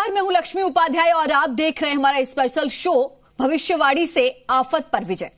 नमस्कार, मैं हूं लक्ष्मी उपाध्याय और आप देख रहे हैं हमारा स्पेशल शो भविष्यवाणी से आफत पर विजय।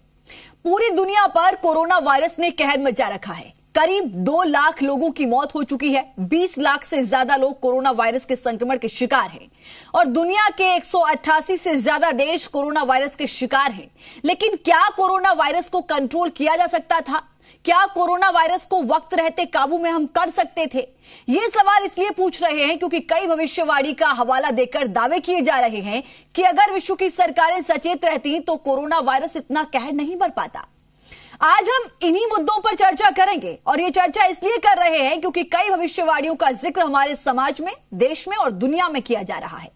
पूरी दुनिया पर कोरोना वायरस ने कहर मचा रखा है। करीब 2 लाख लोगों की मौत हो चुकी है। 20 लाख से ज्यादा लोग कोरोना वायरस के संक्रमण के शिकार हैं और दुनिया के 188 से ज्यादा देश कोरोना वायरस के शिकार हैं। लेकिन क्या कोरोना वायरस को कंट्रोल किया जा सकता था? क्या कोरोना वायरस को वक्त रहते काबू में हम कर सकते थे? ये सवाल इसलिए पूछ रहे हैं क्योंकि कई भविष्यवाणी का हवाला देकर दावे किए जा रहे हैं कि अगर विश्व की सरकारें सचेत रहती तो कोरोना वायरस इतना कहर नहीं बढ़ पाता। आज हम इन्हीं मुद्दों पर चर्चा करेंगे और ये चर्चा इसलिए कर रहे हैं क्योंकि कई भविष्यवाणियों का जिक्र हमारे समाज में, देश में और दुनिया में किया जा रहा है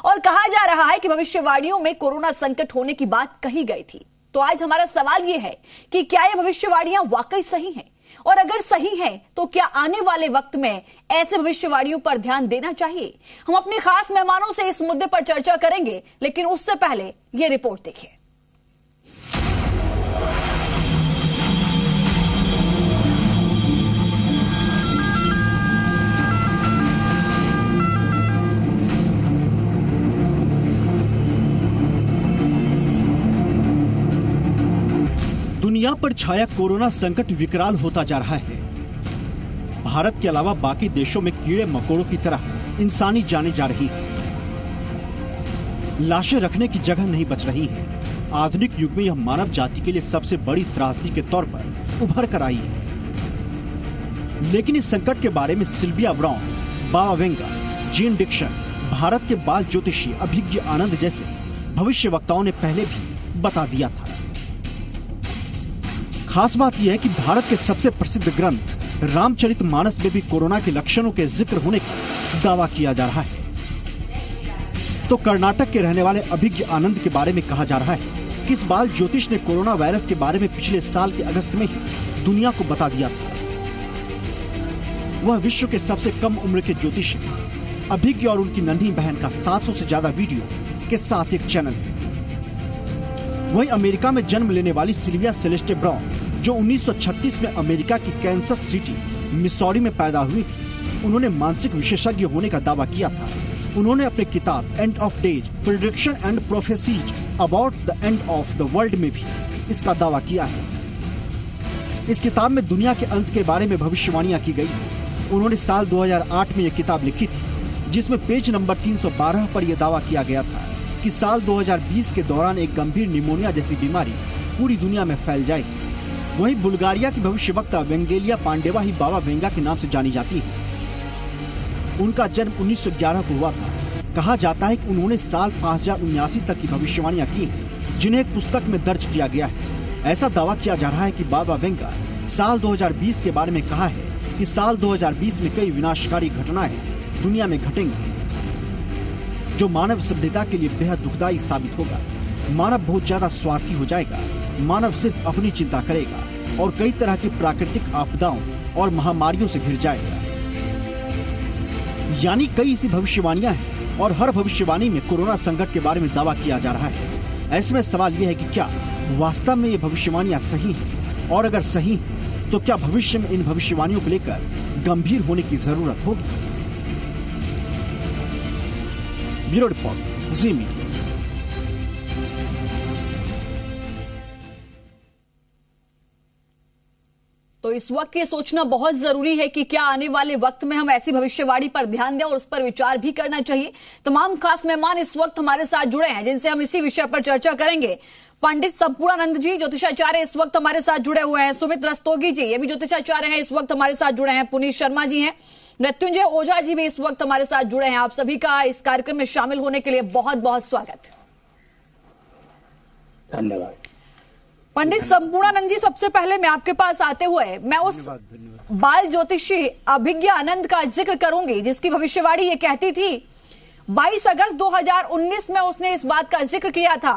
और कहा जा रहा है कि भविष्यवाणियों में कोरोना संकट होने की बात कही गई थी। तो आज हमारा सवाल यह है कि क्या ये भविष्यवाणियां वाकई सही हैं और अगर सही हैं तो क्या आने वाले वक्त में ऐसे भविष्यवाणियों पर ध्यान देना चाहिए? हम अपने खास मेहमानों से इस मुद्दे पर चर्चा करेंगे, लेकिन उससे पहले ये रिपोर्ट देखिए। दुनिया पर छाया कोरोना संकट विकराल होता जा रहा है। भारत के अलावा बाकी देशों में कीड़े मकोड़ों की तरह इंसानी जानें जा रही हैं। लाशें रखने की जगह नहीं बच रही हैं। आधुनिक युग में यह मानव जाति के लिए सबसे बड़ी त्रासदी के तौर पर उभर कर आई है। लेकिन इस संकट के बारे में सिल्विया ब्राउन, बाबा वेंगर, जीन डिक्सन, भारत के बाल ज्योतिषी अभिज्ञ आनंद जैसे भविष्यवक्ताओं ने पहले भी बता दिया था। खास बात यह है कि भारत के सबसे प्रसिद्ध ग्रंथ रामचरितमानस में भी कोरोना के लक्षणों के जिक्र होने का दावा किया जा रहा है। तो कर्नाटक के रहने वाले अभिज्ञ आनंद के बारे में कहा जा रहा है कि इस बाल ज्योतिष ने कोरोना वायरस के बारे में पिछले साल के अगस्त में ही दुनिया को बता दिया था। वह विश्व के सबसे कम उम्र के ज्योतिषी हैं। अभिज्ञ और उनकी नन्ही बहन का 700 से ज्यादा वीडियो के साथ एक चैनल है। वहीं अमेरिका में जन्म लेने वाली सिल्विया सेलेस्टे ब्राउन, जो 1936 में अमेरिका की कैंसस सिटी मिसौरी में पैदा हुई थी, उन्होंने मानसिक विशेषज्ञ होने का दावा किया था। उन्होंने अपनी किताब end of days prediction and prophecies about the end of the world में भी इसका दावा किया है। इस किताब में दुनिया के अंत के बारे में भविष्यवाणियां की गई। उन्होंने साल 2008 में यह किताब लिखी थी, जिसमें पेज नंबर 312 पर यह दावा किया गया था कि साल 2020 के दौरान एक गंभीर निमोनिया जैसी बीमारी पूरी दुनिया में फैल जाएगी। वहीं बुल्गारिया की भविष्यवक्ता वेंगेलिया पांडेवा ही बाबा वेंगा के नाम से जानी जाती है। उनका जन्म 1911 को हुआ था। कहा जाता है कि उन्होंने साल 5079 तक की भविष्यवाणियां की हैं, जिन्हें एक पुस्तक में दर्ज किया गया है। ऐसा दावा किया जा रहा है कि बाबा वेंगा साल 2020 के बारे में कहा है कि साल 2020 में कई विनाशकारी घटनाएं दुनिया में घटेंगी, जो मानव सभ्यता के लिए बेहद दुखदायी साबित होगा। मानव बहुत ज्यादा स्वार्थी हो जाएगा। मानव सिर्फ अपनी चिंता करेगा और कई तरह की प्राकृतिक आपदाओं और महामारियों से घिर जाएगा। यानी कई ऐसी भविष्यवाणियां हैं और हर भविष्यवाणी में कोरोना संकट के बारे में दावा किया जा रहा है। ऐसे में सवाल यह है कि क्या वास्तव में ये भविष्यवाणियां सही हैं, और अगर सही हैं, तो क्या भविष्य में इन भविष्यवाणियों को लेकर गंभीर होने की जरूरत होगी? ब्यूरो रिपोर्ट, जी मीडिया। तो इस वक्त ये सोचना बहुत जरूरी है कि क्या आने वाले वक्त में हम ऐसी भविष्यवाणी पर ध्यान दें और उस पर विचार भी करना चाहिए। तमाम खास मेहमान इस वक्त हमारे साथ जुड़े हैं, जिनसे हम इसी विषय पर चर्चा करेंगे। पंडित संपूर्णानंद जी, ज्योतिषाचार्य, इस वक्त हमारे साथ जुड़े हुए हैं। सुमित रस्तोगी जी, ये भी ज्योतिषाचार्य हैं, इस वक्त हमारे साथ जुड़े हैं। पुनीत शर्मा जी हैं। मृत्युंजय ओझा जी भी इस वक्त हमारे साथ जुड़े हैं। आप सभी का इस कार्यक्रम में शामिल होने के लिए बहुत बहुत स्वागत। धन्यवाद। पंडित संपूर्णानंद जी, सबसे पहले मैं आपके पास आते हुए मैं उस बाल ज्योतिषी अभिज्ञ आनंद का जिक्र करूंगी, जिसकी भविष्यवाणी ये कहती थी 22 अगस्त 2019 में उसने इस बात का जिक्र किया था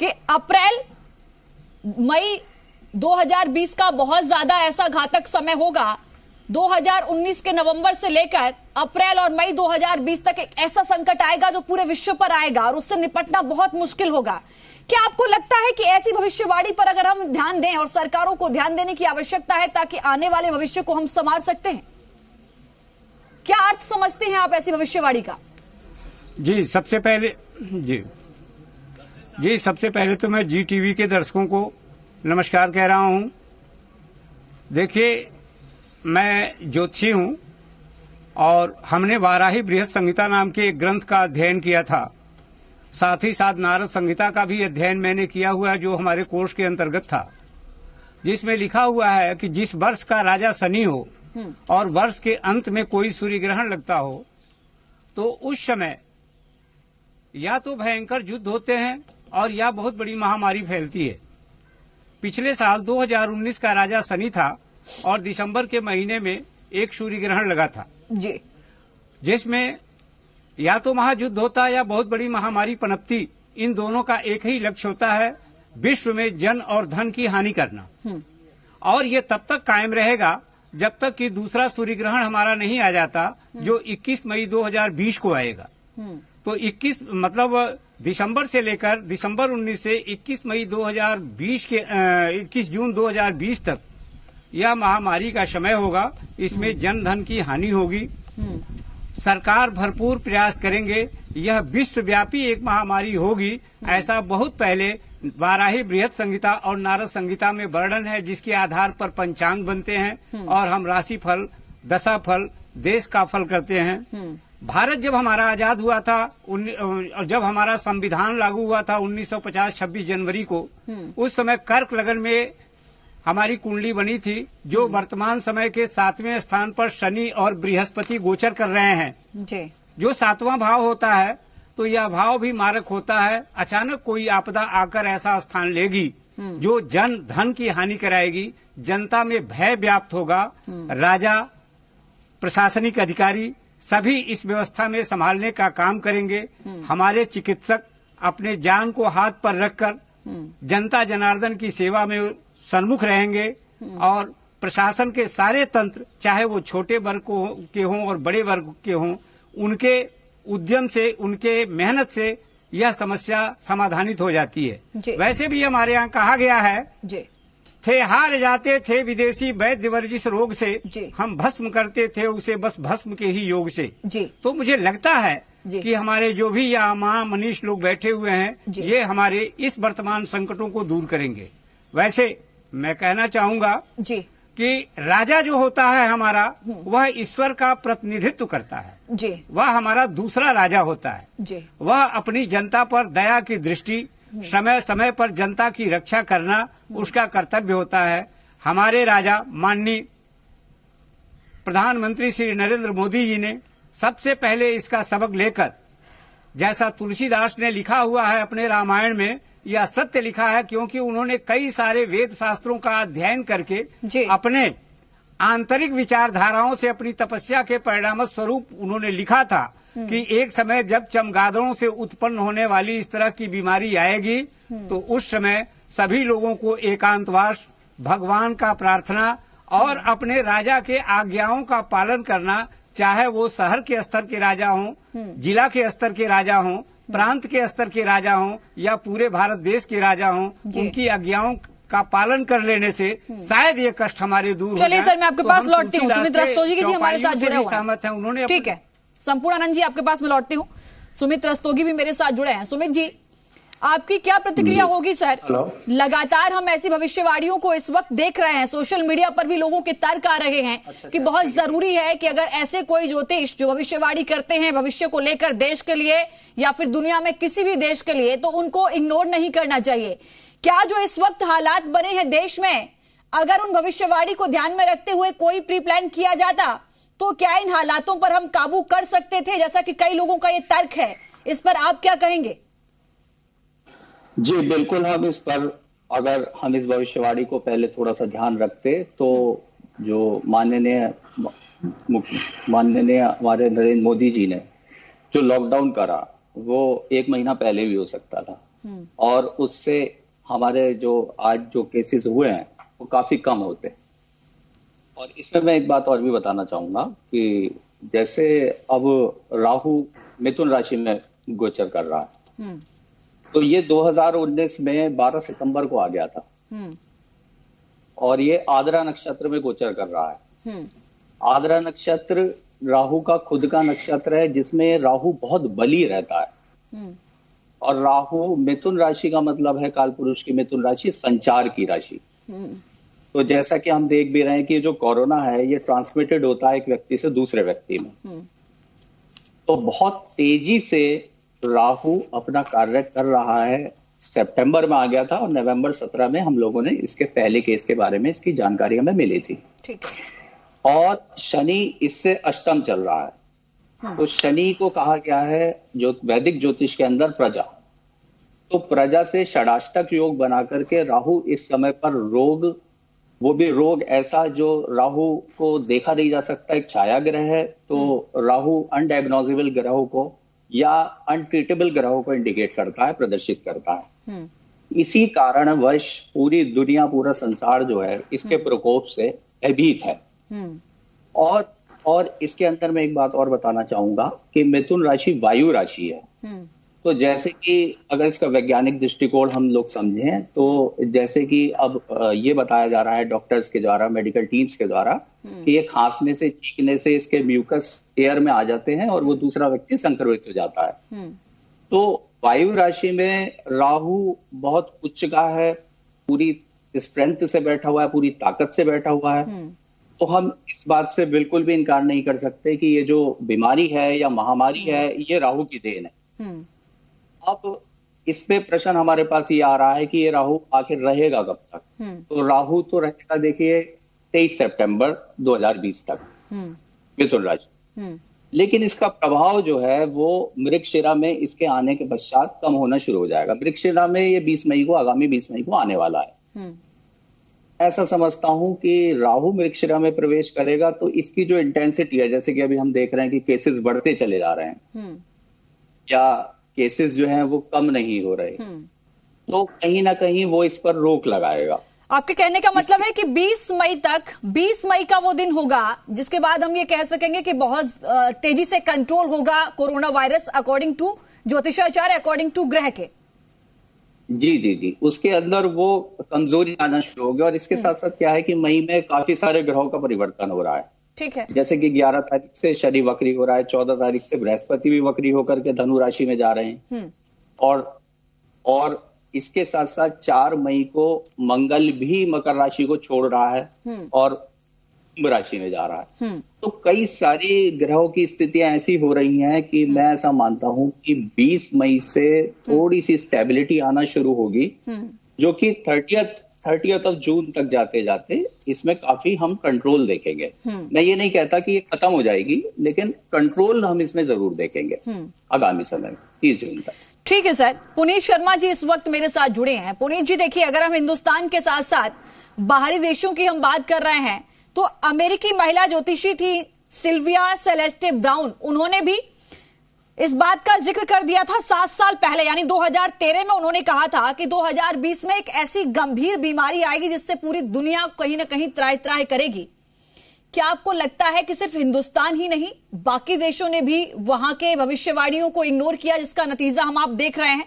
कि अप्रैल मई 2020 का बहुत ज्यादा ऐसा घातक समय होगा। 2019 के नवंबर से लेकर अप्रैल और मई 2020 तक एक ऐसा संकट आएगा जो पूरे विश्व पर आएगा और उससे निपटना बहुत मुश्किल होगा। क्या आपको लगता है कि ऐसी भविष्यवाणी पर अगर हम ध्यान दें और सरकारों को ध्यान देने की आवश्यकता है ताकि आने वाले भविष्य को हम संभाल सकते हैं? क्या अर्थ समझते हैं आप ऐसी भविष्यवाणी का? जी सबसे पहले तो मैं जी टीवी के दर्शकों को नमस्कार कह रहा हूं। देखिए, मैं ज्योतिषी हूं और हमने वाराही बृहत संहिता नाम के एक ग्रंथ का अध्ययन किया था। साथ ही साथ नारद संहिता का भी अध्ययन मैंने किया हुआ है, जो हमारे कोर्स के अंतर्गत था, जिसमें लिखा हुआ है कि जिस वर्ष का राजा शनि हो और वर्ष के अंत में कोई सूर्य ग्रहण लगता हो तो उस समय या तो भयंकर युद्ध होते हैं और या बहुत बड़ी महामारी फैलती है। पिछले साल 2019 का राजा शनि था और दिसंबर के महीने में एक सूर्य ग्रहण लगा था जी, जिसमें या तो महायुद्ध होता या बहुत बड़ी महामारी पनपती। इन दोनों का एक ही लक्ष्य होता है, विश्व में जन और धन की हानि करना। और ये तब तक कायम रहेगा जब तक कि दूसरा सूर्य ग्रहण हमारा नहीं आ जाता, जो 21 मई 2020 को आएगा। तो 21 दिसंबर 19 से 21 मई 2020 के 21 जून 2020 तक यह महामारी का समय होगा। इसमें जन धन की हानि होगी। सरकार भरपूर प्रयास करेंगे। यह विश्वव्यापी एक महामारी होगी, ऐसा बहुत पहले वाराही बृहत संहिता और नारद संहिता में वर्णन है, जिसके आधार पर पंचांग बनते हैं और हम राशि फल, दशा फल, देश का फल करते हैं। भारत जब हमारा आजाद हुआ था, जब हमारा संविधान लागू हुआ था 1950 26 जनवरी को, उस समय कर्क लगन में हमारी कुंडली बनी थी, जो वर्तमान समय के 7वें स्थान पर शनि और बृहस्पति गोचर कर रहे हैं जी। जो 7वां भाव होता है, तो यह भाव भी मारक होता है। अचानक कोई आपदा आकर ऐसा स्थान लेगी जो जन धन की हानि कराएगी, जनता में भय व्याप्त होगा। राजा, प्रशासनिक अधिकारी सभी इस व्यवस्था में संभालने का काम करेंगे। हमारे चिकित्सक अपने जान को हाथ पर रखकर जनता जनार्दन की सेवा में सन्मुख रहेंगे और प्रशासन के सारे तंत्र, चाहे वो छोटे वर्ग के हों और बड़े वर्ग के हों, उनके उद्यम से, उनके मेहनत से यह समस्या समाधानित हो जाती है। वैसे भी हमारे यहाँ कहा गया है जी। थे हार जाते थे विदेशी वैद्य वर्जिस रोग से, हम भस्म करते थे उसे बस भस्म के ही योग से। तो मुझे लगता है कि हमारे जो भी यहाँ महामनीष लोग बैठे हुए हैं, ये हमारे इस वर्तमान संकटों को दूर करेंगे। वैसे मैं कहना चाहूंगा कि राजा जो होता है हमारा, वह ईश्वर का प्रतिनिधित्व करता है जी। वह हमारा दूसरा राजा होता है जी। वह अपनी जनता पर दया की दृष्टि, समय समय पर जनता की रक्षा करना उसका कर्तव्य होता है। हमारे राजा माननीय प्रधानमंत्री श्री नरेंद्र मोदी जी ने सबसे पहले इसका सबक लेकर, जैसा तुलसीदास ने लिखा हुआ है अपने रामायण में, यह सत्य लिखा है, क्योंकि उन्होंने कई सारे वेद शास्त्रों का अध्ययन करके अपने आंतरिक विचारधाराओं से अपनी तपस्या के परिणाम स्वरूप उन्होंने लिखा था कि एक समय जब चमगादड़ों से उत्पन्न होने वाली इस तरह की बीमारी आएगी, तो उस समय सभी लोगों को एकांतवास, भगवान का प्रार्थना और अपने राजा के आज्ञाओं का पालन करना, चाहे वो शहर के स्तर के राजा हों, जिला के स्तर के राजा हों, प्रांत के स्तर के राजा हों या पूरे भारत देश के राजा हों, उनकी आज्ञाओं का पालन कर लेने से शायद ये कष्ट हमारे दूर हो जाए। चलिए सर, मैं आपके पास लौटती हूँ। सुमित रस्तोगी जी हमारे साथ जुड़े हुए हैं, सहमत हैं उन्होंने। ठीक है, संपूर्णानंद जी आपके पास मैं लौटती हूँ। सुमित रस्तोगी भी मेरे साथ जुड़े हैं। सुमित जी, आपकी क्या प्रतिक्रिया होगी सर? लगातार हम ऐसी भविष्यवाणियों को इस वक्त देख रहे हैं, सोशल मीडिया पर भी लोगों के तर्क आ रहे हैं कि बहुत जरूरी है कि अगर ऐसे कोई ज्योतिष जो भविष्यवाणी करते हैं भविष्य को लेकर देश के लिए या फिर दुनिया में किसी भी देश के लिए, तो उनको इग्नोर नहीं करना चाहिए। क्या जो इस वक्त हालात बने हैं देश में, अगर उन भविष्यवाणी को ध्यान में रखते हुए कोई प्री प्लान किया जाता, तो क्या इन हालातों पर हम काबू कर सकते थे, जैसा कि कई लोगों का ये तर्क है? इस पर आप क्या कहेंगे? जी बिल्कुल, हम इस पर, अगर हम इस भविष्यवाणी को पहले थोड़ा सा ध्यान रखते, तो जो माननीय हमारे नरेंद्र मोदी जी ने जो लॉकडाउन करा, वो 1 महीना पहले भी हो सकता था और उससे हमारे जो आज जो केसेस हुए हैं वो काफी कम होते। और इसमें मैं एक बात और भी बताना चाहूंगा कि जैसे अब राहु मिथुन राशि में गोचर कर रहा है, तो ये 2019 में 12 सितंबर को आ गया था और ये आद्रा नक्षत्र में गोचर कर रहा है। आद्रा नक्षत्र राहु का खुद का नक्षत्र है, जिसमें राहु बहुत बली रहता है। और राहु मिथुन राशि का मतलब है, कालपुरुष की मिथुन राशि संचार की राशि। तो जैसा कि हम देख भी रहे हैं कि जो कोरोना है ये ट्रांसमिटेड होता है एक व्यक्ति से दूसरे व्यक्ति में। तो बहुत तेजी से राहु अपना कार्य कर रहा है। सितंबर में आ गया था और नवंबर 17 में हम लोगों ने इसके पहले केस के बारे में इसकी जानकारी हमें मिली थी। ठीक है। और शनि इससे अष्टम चल रहा है। तो शनि को कहा गया है जो वैदिक ज्योतिष के अंदर प्रजा। तो प्रजा से षडाष्टक योग बना करके राहु इस समय पर रोग, वो भी रोग ऐसा जो राहु को देखा नहीं जा सकता, एक छाया ग्रह है। तो राहु अनडायग्नोजेबल ग्रहों को या अनट्रीटेबल ग्रहों को इंडिकेट करता है, प्रदर्शित करता है। इसी कारणवश पूरी दुनिया, पूरा संसार जो है इसके प्रकोप से भयभीत है। और इसके अंदर मैं एक बात और बताना चाहूंगा कि मिथुन राशि वायु राशि है। तो जैसे कि अगर इसका वैज्ञानिक दृष्टिकोण हम लोग समझें तो जैसे कि अब ये बताया जा रहा है डॉक्टर्स के द्वारा, मेडिकल टीम्स के द्वारा कि ये खांसने से, छींकने से इसके म्यूकस एयर में आ जाते हैं और वो दूसरा व्यक्ति संक्रमित हो जाता है। तो वायु राशि में राहु बहुत उच्च का है, पूरी स्ट्रेंथ से बैठा हुआ है, पूरी ताकत से बैठा हुआ है। तो हम इस बात से बिल्कुल भी इनकार नहीं कर सकते कि ये जो बीमारी है या महामारी है ये राहु की देन है। अब इस पे प्रश्न हमारे पास ये आ रहा है कि ये राहु आखिर रहेगा कब तक। तो राहु तो रहेगा देखिए 23 सितंबर 2020 तक मिथुन राशि। लेकिन इसका प्रभाव जो है वो मृगशिरा में इसके आने के पश्चात कम होना शुरू हो जाएगा। मृगशिरा में ये 20 मई को, आगामी 20 मई को आने वाला है। ऐसा समझता हूं कि राहु मृगशिरा में प्रवेश करेगा तो इसकी जो इंटेंसिटी है, जैसे कि अभी हम देख रहे हैं कि केसेस बढ़ते चले जा रहे हैं या केसेस जो हैं वो कम नहीं हो रहे, तो कहीं ना कहीं वो इस पर रोक लगाएगा। आपके कहने का मतलब है कि 20 मई तक, 20 मई का वो दिन होगा जिसके बाद हम ये कह सकेंगे कि बहुत तेजी से कंट्रोल होगा कोरोना वायरस, अकॉर्डिंग टू ज्योतिषाचार्य, अकॉर्डिंग टू ग्रह के। जी, उसके अंदर वो कमजोरी आना शुरू हो गया। और इसके साथ साथ क्या है कि मई में काफी सारे ग्रहों का परिवर्तन हो रहा है। ठीक है। जैसे कि 11 तारीख से शनि वक्री हो रहा है, 14 तारीख से बृहस्पति भी वक्री होकर के धनु राशि में जा रहे हैं। और इसके साथ साथ 4 मई को मंगल भी मकर राशि को छोड़ रहा है और कुंभ राशि में जा रहा है। तो कई सारी ग्रहों की स्थितियां ऐसी हो रही हैं कि मैं ऐसा मानता हूं कि 20 मई से थोड़ी सी स्टेबिलिटी आना शुरू होगी, जो कि 30th ऑफ जून तक जाते जाते इसमें काफी हम कंट्रोल देखेंगे। मैं ये नहीं कहता कि ये खत्म हो जाएगी, लेकिन कंट्रोल हम इसमें जरूर देखेंगे आगामी समय में 30 जून तक। ठीक है सर। पुनीत शर्मा जी इस वक्त मेरे साथ जुड़े हैं। पुनीत जी देखिए, अगर हम हिंदुस्तान के साथ साथ बाहरी देशों की हम बात कर रहे हैं तो अमेरिकी महिला ज्योतिषी थी सिल्विया सेलेस्टे ब्राउन, उन्होंने भी इस बात का जिक्र कर दिया था 7 साल पहले, यानी 2013 में उन्होंने कहा था कि 2020 में एक ऐसी गंभीर बीमारी आएगी जिससे पूरी दुनिया कहीं ना कहीं त्राहि त्राहि करेगी। क्या आपको लगता है कि सिर्फ हिंदुस्तान ही नहीं, बाकी देशों ने भी वहां के भविष्यवाणियों को इग्नोर किया, जिसका नतीजा हम आप देख रहे हैं?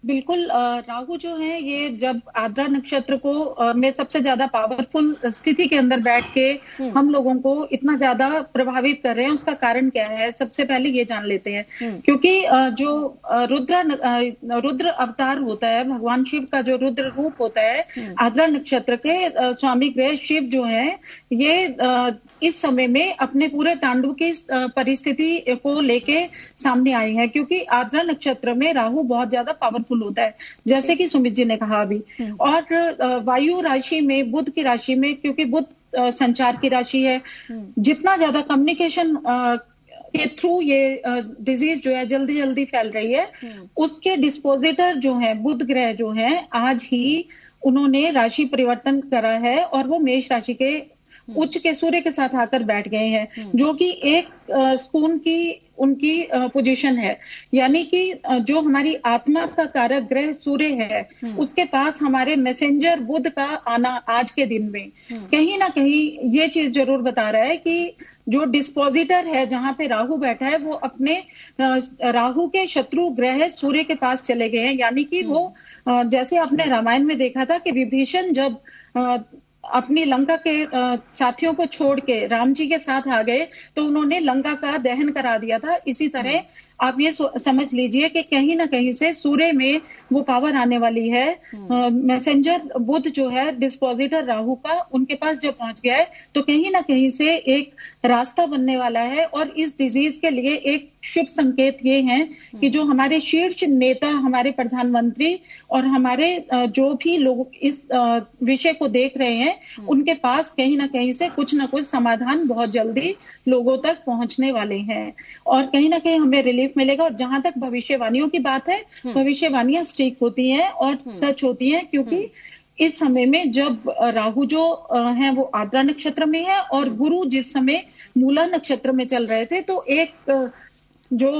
बिल्कुल। राहु जो है ये जब आद्रा नक्षत्र को में सबसे ज्यादा पावरफुल स्थिति के अंदर बैठ के हम लोगों को इतना ज्यादा प्रभावित कर रहे हैं, उसका कारण क्या है सबसे पहले ये जान लेते हैं। क्योंकि जो रुद्र अवतार होता है, भगवान शिव का जो रुद्र रूप होता है, आद्रा नक्षत्र के स्वामी ग्रह शिव जो है ये इस समय में अपने पूरे तांडव की परिस्थिति को लेके सामने आई है। क्योंकि आद्रा नक्षत्र में राहु बहुत ज्यादा पावरफुल होता है, जैसे कि सुमित जी ने कहा अभी। और वायु राशि में, बुध की राशि में, क्योंकि बुध संचार की राशि है, जितना ज्यादा कम्युनिकेशन के थ्रू ये डिजीज जो है जल्दी जल्दी फैल रही है, उसके डिस्पोजिटर जो है बुध ग्रह जो है, आज ही उन्होंने राशि परिवर्तन करा है और वो मेष राशि के उच्च के सूर्य के साथ आकर बैठ गए हैं, जो कि एक स्कून की उनकी पोजीशन है। यानी कि जो हमारी आत्मा का कारक ग्रह सूर्य है, उसके पास हमारे मैसेंजर बुध का आना आज के दिन में कहीं ना कहीं ये चीज जरूर बता रहा है कि जो डिस्पोजिटर है जहां पे राहु बैठा है, वो अपने राहु के शत्रु ग्रह सूर्य के पास चले गए हैं। यानी कि वो जैसे आपने रामायण में देखा था कि विभीषण जब अपनी लंका के साथियों को छोड़ के राम जी के साथ आ गए तो उन्होंने लंका का दहन करा दिया था। इसी तरह आप ये समझ लीजिए कि कहीं ना कहीं से सूर्य में वो पावर आने वाली है। मैसेंजर बुध जो है डिस्पोजिटर राहु का, उनके पास जब पहुंच गया है तो कहीं ना कहीं से एक रास्ता बनने वाला है। और इस डिजीज के लिए एक शुभ संकेत ये है कि जो हमारे शीर्ष नेता, हमारे प्रधानमंत्री और हमारे जो भी लोग इस विषय को देख रहे हैं, उनके पास कहीं ना कहीं से कुछ ना कुछ समाधान बहुत जल्दी लोगों तक पहुंचने वाले हैं और कहीं ना कहीं हमें रिलीफ मिलेगा। और जहां तक भविष्यवाणियों की बात है, भविष्यवाणियां सटीक होती हैं और सच होती हैं, क्योंकि इस समय में जब राहु जो है वो आद्रा नक्षत्र में है और गुरु जिस समय मूला नक्षत्र में चल रहे थे, तो एक जो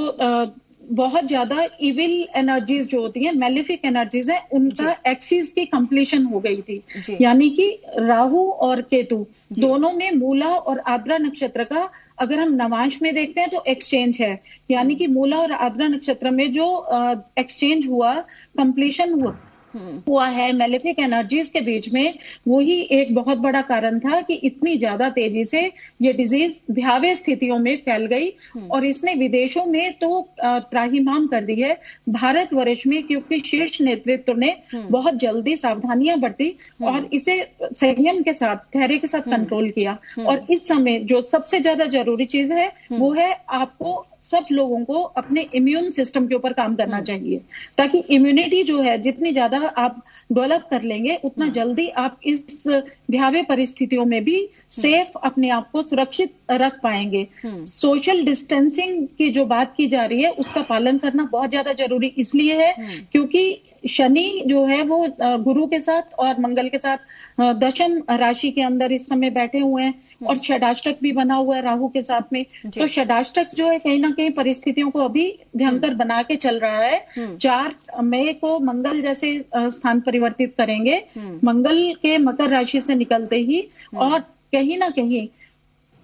बहुत ज्यादा इविल एनर्जीज जो होती हैं, मैलिफिक एनर्जीज है, उनका एक्सिस की कंप्लीशन हो गई थी। यानी कि राहु और केतु दोनों में मूला और आद्रा नक्षत्र का, अगर हम नवांश में देखते हैं तो एक्सचेंज है। यानी कि मूला और आद्रा नक्षत्र में जो एक्सचेंज हुआ, कंप्लीशन हुआ है मैलेफिक एनर्जीज के बीच में, वही एक बहुत बड़ा कारण था कि इतनी ज्यादा तेजी से ये डिजीज भयावह स्थितियों में फैल गई और इसने विदेशों में तो त्राहिमाम कर दी है। भारतवर्ष में क्योंकि शीर्ष नेतृत्व ने बहुत जल्दी सावधानियां बरती और इसे संयम के साथ, धैर्य के साथ कंट्रोल किया। और इस समय जो सबसे ज्यादा जरूरी चीज है वो है आपको सब लोगों को अपने इम्यून सिस्टम के ऊपर काम करना चाहिए, ताकि इम्यूनिटी जो है जितनी ज्यादा आप डेवलप कर लेंगे उतना जल्दी आप इस भयावह परिस्थितियों में भी सेफ अपने आप को सुरक्षित रख पाएंगे। सोशल डिस्टेंसिंग की जो बात की जा रही है उसका पालन करना बहुत ज्यादा जरूरी इसलिए है क्योंकि शनि जो है वो गुरु के साथ और मंगल के साथ दशम राशि के अंदर इस समय बैठे हुए हैं और षडाष्टक भी बना हुआ है राहु के साथ में। तो षडाष्टक जो है कहीं ना कहीं परिस्थितियों को अभी भयंकर बना के चल रहा है। 4 मई को मंगल जैसे स्थान परिवर्तित करेंगे, मंगल के मकर राशि से निकलते ही, और कहीं ना कहीं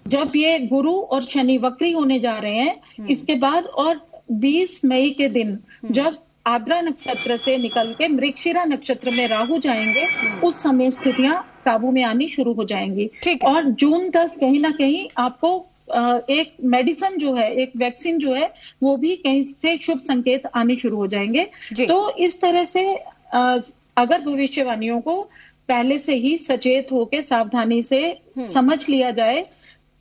जब ये गुरु और शनि वक्री होने जा रहे हैं इसके बाद, और 20 मई के दिन जब आद्रा नक्षत्र से निकल के मृगशिरा नक्षत्र में राहु जाएंगे, उस समय स्थितियां काबू में आनी शुरू हो जाएंगी। और जून तक कहीं ना कहीं आपको एक मेडिसिन जो है, एक वैक्सीन जो है, वो भी कहीं से शुभ संकेत आने शुरू हो जाएंगे। तो इस तरह से अगर भविष्यवाणियों को पहले से ही सचेत होकर सावधानी से समझ लिया जाए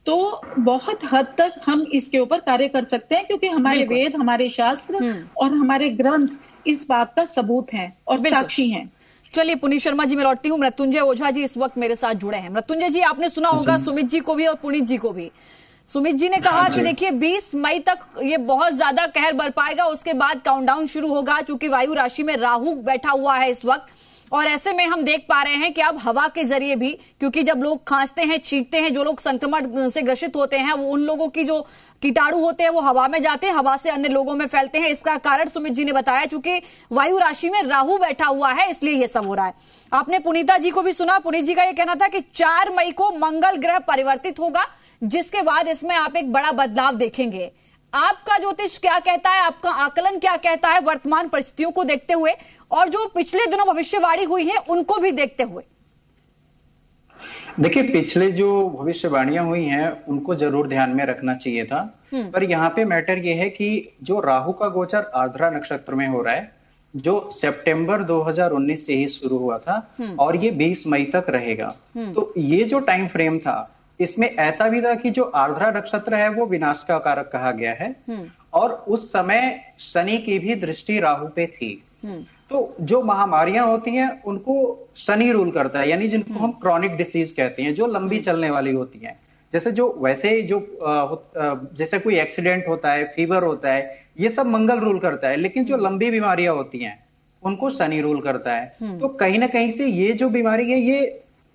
तो बहुत हद तक हम इसके ऊपर कार्य कर सकते हैं, क्योंकि हमारे वेद, हमारे शास्त्र और हमारे ग्रंथ इस बात का सबूत हैं और साक्षी हैं। चलिए पुनीत शर्मा जी, मैं लौटती हूँ। मृत्युंजय ओझा जी इस वक्त मेरे साथ जुड़े हैं। मृत्युंजय जी, आपने सुना होगा सुमित जी को भी और पुनीत जी को भी। सुमित जी ने कहा कि देखिए 20 मई तक ये बहुत ज्यादा कहर बरपाएगा, उसके बाद काउंटडाउन शुरू होगा, क्योंकि वायु राशि में राहु बैठा हुआ है इस वक्त। और ऐसे में हम देख पा रहे हैं कि अब हवा के जरिए भी, क्योंकि जब लोग खांसते हैं, छींकते हैं, जो लोग संक्रमण से ग्रसित होते हैं, वो उन लोगों की जो कीटाणु होते हैं वो हवा में जाते हैं, हवा से अन्य लोगों में फैलते हैं। इसका कारण सुमित जी ने बताया, क्योंकि वायु राशि में राहु बैठा हुआ है, इसलिए ये सब हो रहा है। आपने पुनीता जी को भी सुना। पुनीत जी का ये कहना था कि 4 मई को मंगल ग्रह परिवर्तित होगा, जिसके बाद इसमें आप एक बड़ा बदलाव देखेंगे। आपका ज्योतिष क्या कहता है, आपका आकलन क्या कहता है वर्तमान परिस्थितियों को देखते हुए और जो पिछले दिनों भविष्यवाणी हुई है उनको भी देखते हुए? देखिए, पिछले जो भविष्यवाणियां हुई हैं उनको जरूर ध्यान में रखना चाहिए था, पर यहाँ पे मैटर ये है कि जो राहु का गोचर आर्द्रा नक्षत्र में हो रहा है, जो सितंबर 2019 से ही शुरू हुआ था और ये 20 मई तक रहेगा। तो ये जो टाइम फ्रेम था इसमें ऐसा भी था कि जो आर्द्रा नक्षत्र है वो विनाश का कारक कहा गया है और उस समय शनि की भी दृष्टि राहु पे थी। तो जो महामारियां होती हैं उनको शनि रूल करता है, यानी जिनको हम क्रॉनिक डिसीज कहते हैं, जो लंबी चलने वाली होती हैं। जैसे जो वैसे जो जैसे कोई एक्सीडेंट होता है, फीवर होता है, ये सब मंगल रूल करता है, लेकिन जो लंबी बीमारियां होती हैं उनको शनि रूल करता है। तो कहीं ना कहीं से ये जो बीमारी है ये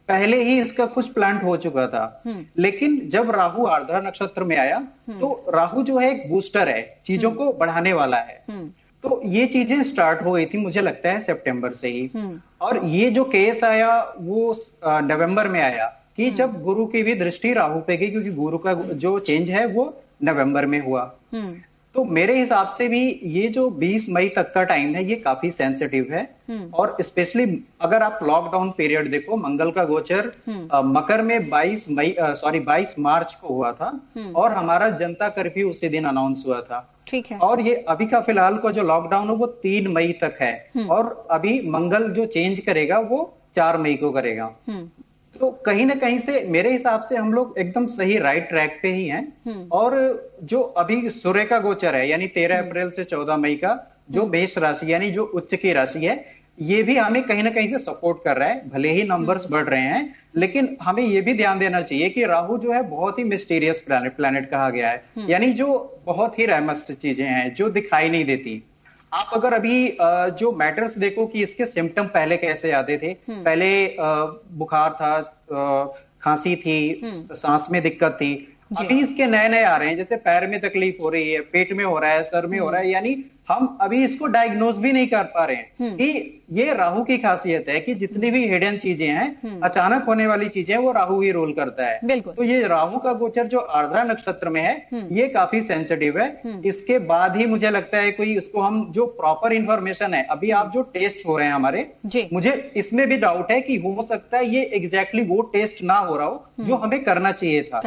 पहले ही इसका कुछ प्लांट हो चुका था, लेकिन जब राहु आर्द्रा नक्षत्र में आया तो राहु जो है एक बूस्टर है, चीजों को बढ़ाने वाला है। तो ये चीजें स्टार्ट हो गई थी, मुझे लगता है सितंबर से ही। और ये जो केस आया वो नवंबर में आया कि जब गुरु की भी दृष्टि राहु पे गई, क्योंकि गुरु का जो चेंज है वो नवंबर में हुआ। तो मेरे हिसाब से भी ये जो 20 मई तक का टाइम है ये काफी सेंसिटिव है। और स्पेशली अगर आप लॉकडाउन पीरियड देखो, मंगल का गोचर मकर में 22 मार्च को हुआ था और हमारा जनता कर्फ्यू उसी दिन अनाउंस हुआ था। ठीक है। और ये अभी का फिलहाल को जो लॉकडाउन है वो 3 मई तक है और अभी मंगल जो चेंज करेगा वो 4 मई को करेगा। तो कहीं ना कहीं से मेरे हिसाब से हम लोग एकदम सही राइट ट्रैक पे ही हैं। और जो अभी सूर्य का गोचर है यानी 13 अप्रैल से 14 मई का जो मेष राशि यानी जो उच्च की राशि है, ये भी हमें कहीं ना कहीं से सपोर्ट कर रहा है। भले ही नंबर्स बढ़ रहे हैं लेकिन हमें ये भी ध्यान देना चाहिए कि राहु जो है बहुत ही मिस्टीरियस प्लैनेट कहा गया है, यानी जो बहुत ही रहमत चीजें हैं जो दिखाई नहीं देती। आप अगर अभी जो मैटर्स देखो कि इसके सिम्टम पहले कैसे आते थे, पहले बुखार था, खांसी थी, सांस में दिक्कत थी, अभी इसके नए नए आ रहे हैं, जैसे पैर में तकलीफ हो रही है, पेट में हो रहा है, सर में हो रहा है, यानी हम अभी इसको डायग्नोज भी नहीं कर पा रहे हैं कि ये राहु की खासियत है कि जितनी भी हिडन चीजें हैं, अचानक होने वाली चीजें, वो राहु ही रोल करता है। तो ये राहु का गोचर जो आर्द्रा नक्षत्र में है ये काफी सेंसिटिव है। इसके बाद ही मुझे लगता है कोई इसको हम जो प्रॉपर इंफॉर्मेशन है, अभी आप जो टेस्ट हो रहे हैं हमारे, मुझे इसमें भी डाउट है कि हो सकता है ये एग्जैक्टली वो टेस्ट ना हो रहा हो जो हमें करना चाहिए था।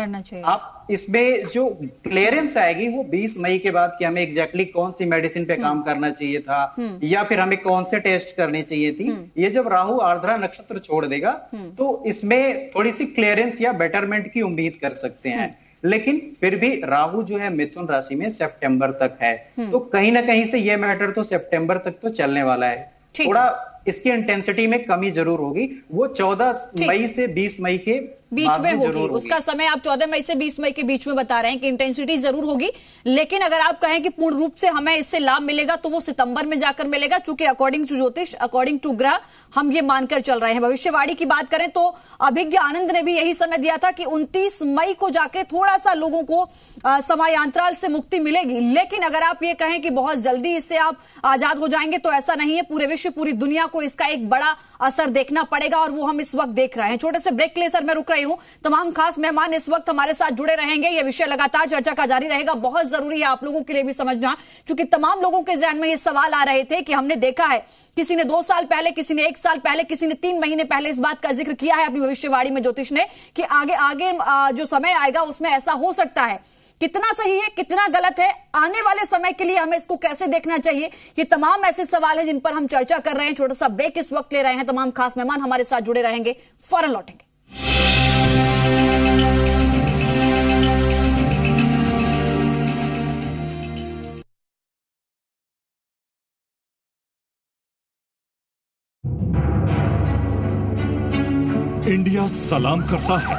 आप इसमें जो क्लियरेंस आएगी वो 20 मई के बाद कि हमें एग्जैक्टली कौन सी मेडिसिन पे काम करना चाहिए था या फिर हमें कौन से टेस्ट करनी चाहिए थी, ये जब राहु आर्द्रा नक्षत्र छोड़ देगा तो इसमें थोड़ी सी क्लियरेंस या बेटरमेंट की उम्मीद कर सकते हैं। लेकिन फिर भी राहु जो है मिथुन राशि में सितंबर तक है, तो कहीं ना कहीं से ये मैटर तो सितंबर तक तो चलने वाला है। थोड़ा इसकी इंटेंसिटी में कमी जरूर होगी, वो 14 मई से 20 मई के बीच में होगी। उसका समय आप 14 मई से 20 मई के बीच में बता रहे हैं कि इंटेंसिटी जरूर होगी, लेकिन अगर आप कहें कि पूर्ण रूप से हमें इससे लाभ मिलेगा तो वो सितंबर में जाकर मिलेगा, क्योंकि अकॉर्डिंग टू ज्योतिष, अकॉर्डिंग टू ग्रह, हम ये मानकर चल रहे हैं। भविष्यवाणी की बात करें तो अभिज्ञ आनंद ने भी यही समय दिया था कि 29 मई को जाके थोड़ा सा लोगों को समयांतराल से मुक्ति मिलेगी। लेकिन अगर आप ये कहें कि बहुत जल्दी इससे आप आजाद हो जाएंगे तो ऐसा नहीं है। पूरे विश्व, पूरी दुनिया को इसका एक बड़ा असर देखना पड़ेगा और वो हम इस वक्त देख रहे हैं। छोटे से ब्रेक के लिए सर मैं रुक रही हूं। तमाम खास मेहमान इस वक्त हमारे साथ जुड़े रहेंगे। यह विषय लगातार चर्चा का जारी रहेगा। बहुत जरूरी है आप लोगों के लिए भी समझना, क्योंकि तमाम लोगों के ज़हन में ये सवाल आ रहे थे कि हमने देखा है किसी ने 2 साल पहले, किसी ने 1 साल पहले, किसी ने 3 महीने पहले इस बात का जिक्र किया है अपनी भविष्यवाणी में ज्योतिष ने कि आगे जो समय आएगा उसमें ऐसा हो सकता है। कितना सही है, कितना गलत है, आने वाले समय के लिए हमें इसको कैसे देखना चाहिए, ये तमाम ऐसे सवाल हैं जिन पर हम चर्चा कर रहे हैं। छोटा सा ब्रेक इस वक्त ले रहे हैं। तमाम खास मेहमान हमारे साथ जुड़े रहेंगे, फौरन लौटेंगे। इंडिया सलाम करता है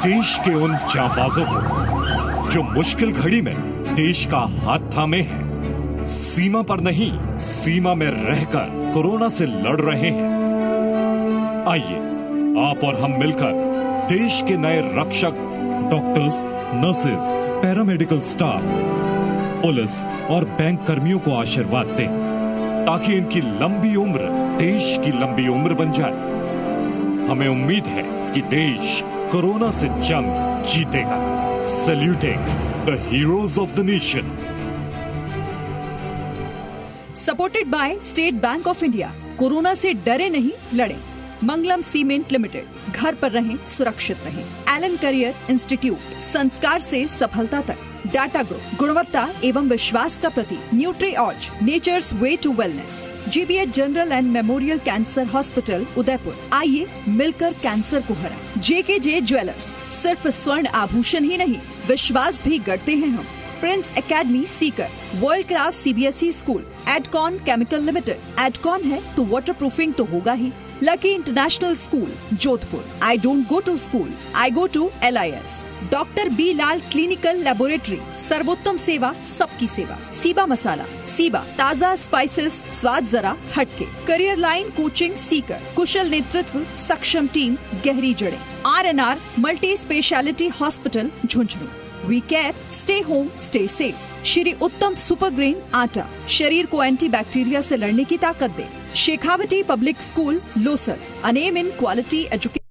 देश के उन जांबाजों को जो मुश्किल घड़ी में देश का हाथ थामे हैं, सीमा पर नहीं सीमा में रहकर कोरोना से लड़ रहे हैं। आइए आप और हम मिलकर देश के नए रक्षक doctors, nurses, paramedical staff, police और बैंक कर्मियों को आशीर्वाद दें ताकि इनकी लंबी उम्र देश की लंबी उम्र बन जाए। हमें उम्मीद है कि देश कोरोना से जंग जीतेगा। Saluting the heroes of the nation. Supported by State Bank of India. Corona से डरे नहीं, लड़े। मंगलम सीमेंट लिमिटेड, घर पर रहें, सुरक्षित रहें। एलन करियर इंस्टीट्यूट, संस्कार से सफलता तक। डाटा ग्रुप, गुणवत्ता एवं विश्वास का प्रतीक। Nutri Orz, nature's way to wellness. GBH general and memorial cancer hospital, Udaipur. आइए मिलकर कैंसर को हराएं। जेकेजे ज्वेलर्स, सिर्फ स्वर्ण आभूषण ही नहीं, विश्वास भी गढ़ते हैं हम। Prince Academy Sikar, world class CBSE school. Adcon Chemical Limited, Adcon है तो वाटर प्रूफिंग तो होगा ही। Lucky International School, Jodhpur. I don't go to school, I go to LIS। Doctor B Lal clinical laboratory, सर्वोत्तम सेवा सबकी सेवा। सीबा मसाला, सीबा ताजा स्पाइसेस, स्वाद जरा हटके। करियर लाइन कोचिंग सीकर, कुशल नेतृत्व, सक्षम टीम, गहरी जड़ें। RNR multi specialty hospital, Jhunjhunu. We care, stay home, stay safe. Shri Uttam super grain आटा, शरीर को एंटीबैक्टीरिया से लड़ने की ताकत दे। Shekhawati Public School, Losar, a name in quality education।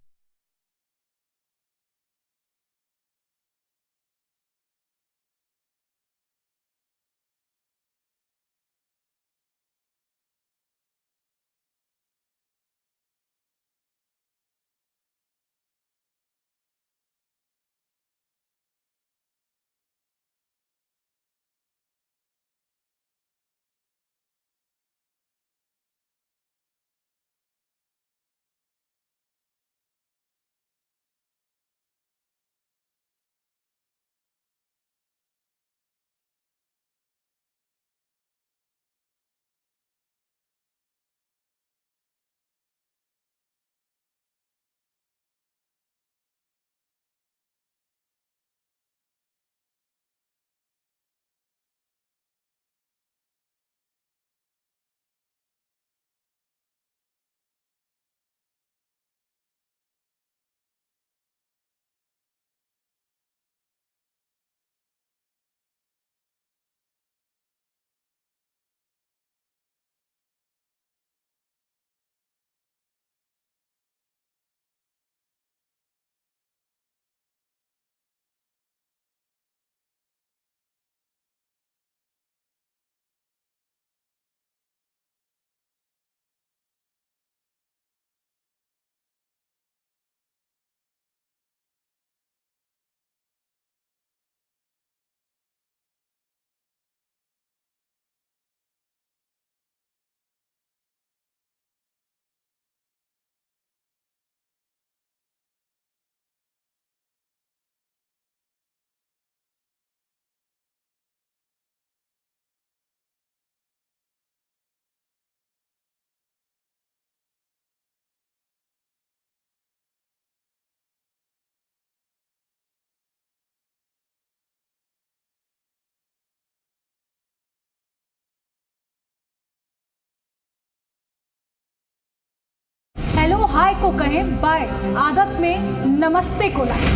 Hello hi को कहें बाय, आदत में नमस्ते को लाएं।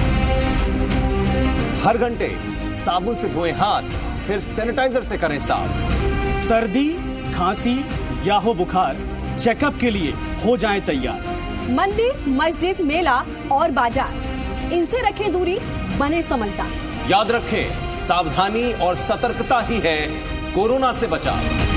हर घंटे साबुन से धोएं हाथ, फिर सैनिटाइजर से करें साफ। सर्दी, खांसी या हो बुखार, चेकअप के लिए हो जाएं तैयार। मंदिर, मस्जिद, मेला और बाजार, इनसे रखें दूरी, बने समझदार। याद रखें, सावधानी और सतर्कता ही है कोरोना से बचाव।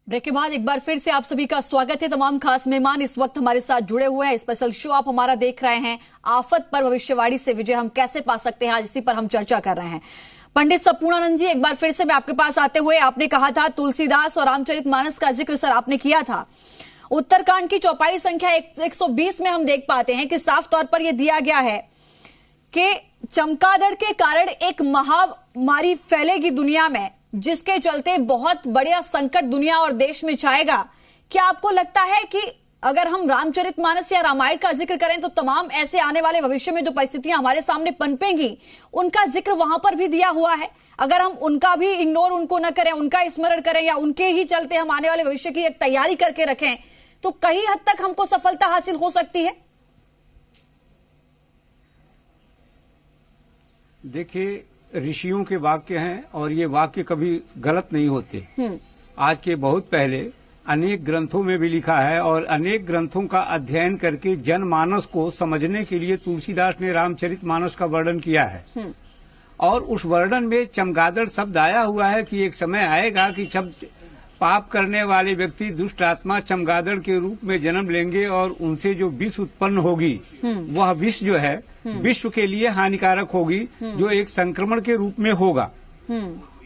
ब्रेक के बाद एक बार फिर से आप सभी का स्वागत है। तमाम खास मेहमान इस वक्त हमारे साथ जुड़े हुए हैं। स्पेशल शो आप हमारा देख रहे हैं। आफत पर भविष्यवाणी से विजय हम कैसे पा सकते हैं, आज इसी पर हम चर्चा कर रहे हैं। पंडित संपूर्णानंद जी, एक बार फिर से मैं आपके पास आते हुए, आपने कहा था तुलसीदास और रामचरितमानस का जिक्र सर आपने किया था। उत्तरकांड की चौपाई संख्या 120 में हम देख पाते हैं कि साफ तौर पर यह दिया गया है कि चमगादड़ के कारण एक महामारी फैलेगी दुनिया में, जिसके चलते बहुत बड़ा संकट दुनिया और देश में छाएगा। क्या आपको लगता है कि अगर हम रामचरितमानस या रामायण का जिक्र करें तो तमाम ऐसे आने वाले भविष्य में जो परिस्थितियां हमारे सामने पनपेंगी, उनका जिक्र वहां पर भी दिया हुआ है? अगर हम उनका भी इग्नोर उनको न करें, उनका स्मरण करें या उनके ही चलते हम आने वाले भविष्य की एक तैयारी करके रखें, तो कई हद तक हमको सफलता हासिल हो सकती है। देखिए, ऋषियों के वाक्य हैं और ये वाक्य कभी गलत नहीं होते। आज के बहुत पहले अनेक ग्रंथों में भी लिखा है और अनेक ग्रंथों का अध्ययन करके जनमानस को समझने के लिए तुलसीदास ने रामचरितमानस का वर्णन किया है। और उस वर्णन में चमगादड़ शब्द आया हुआ है कि एक समय आएगा कि जब पाप करने वाले व्यक्ति, दुष्ट आत्मा चमगादड़ के रूप में जन्म लेंगे और उनसे जो विष उत्पन्न होगी, वह विष जो है विश्व के लिए हानिकारक होगी, जो एक संक्रमण के रूप में होगा।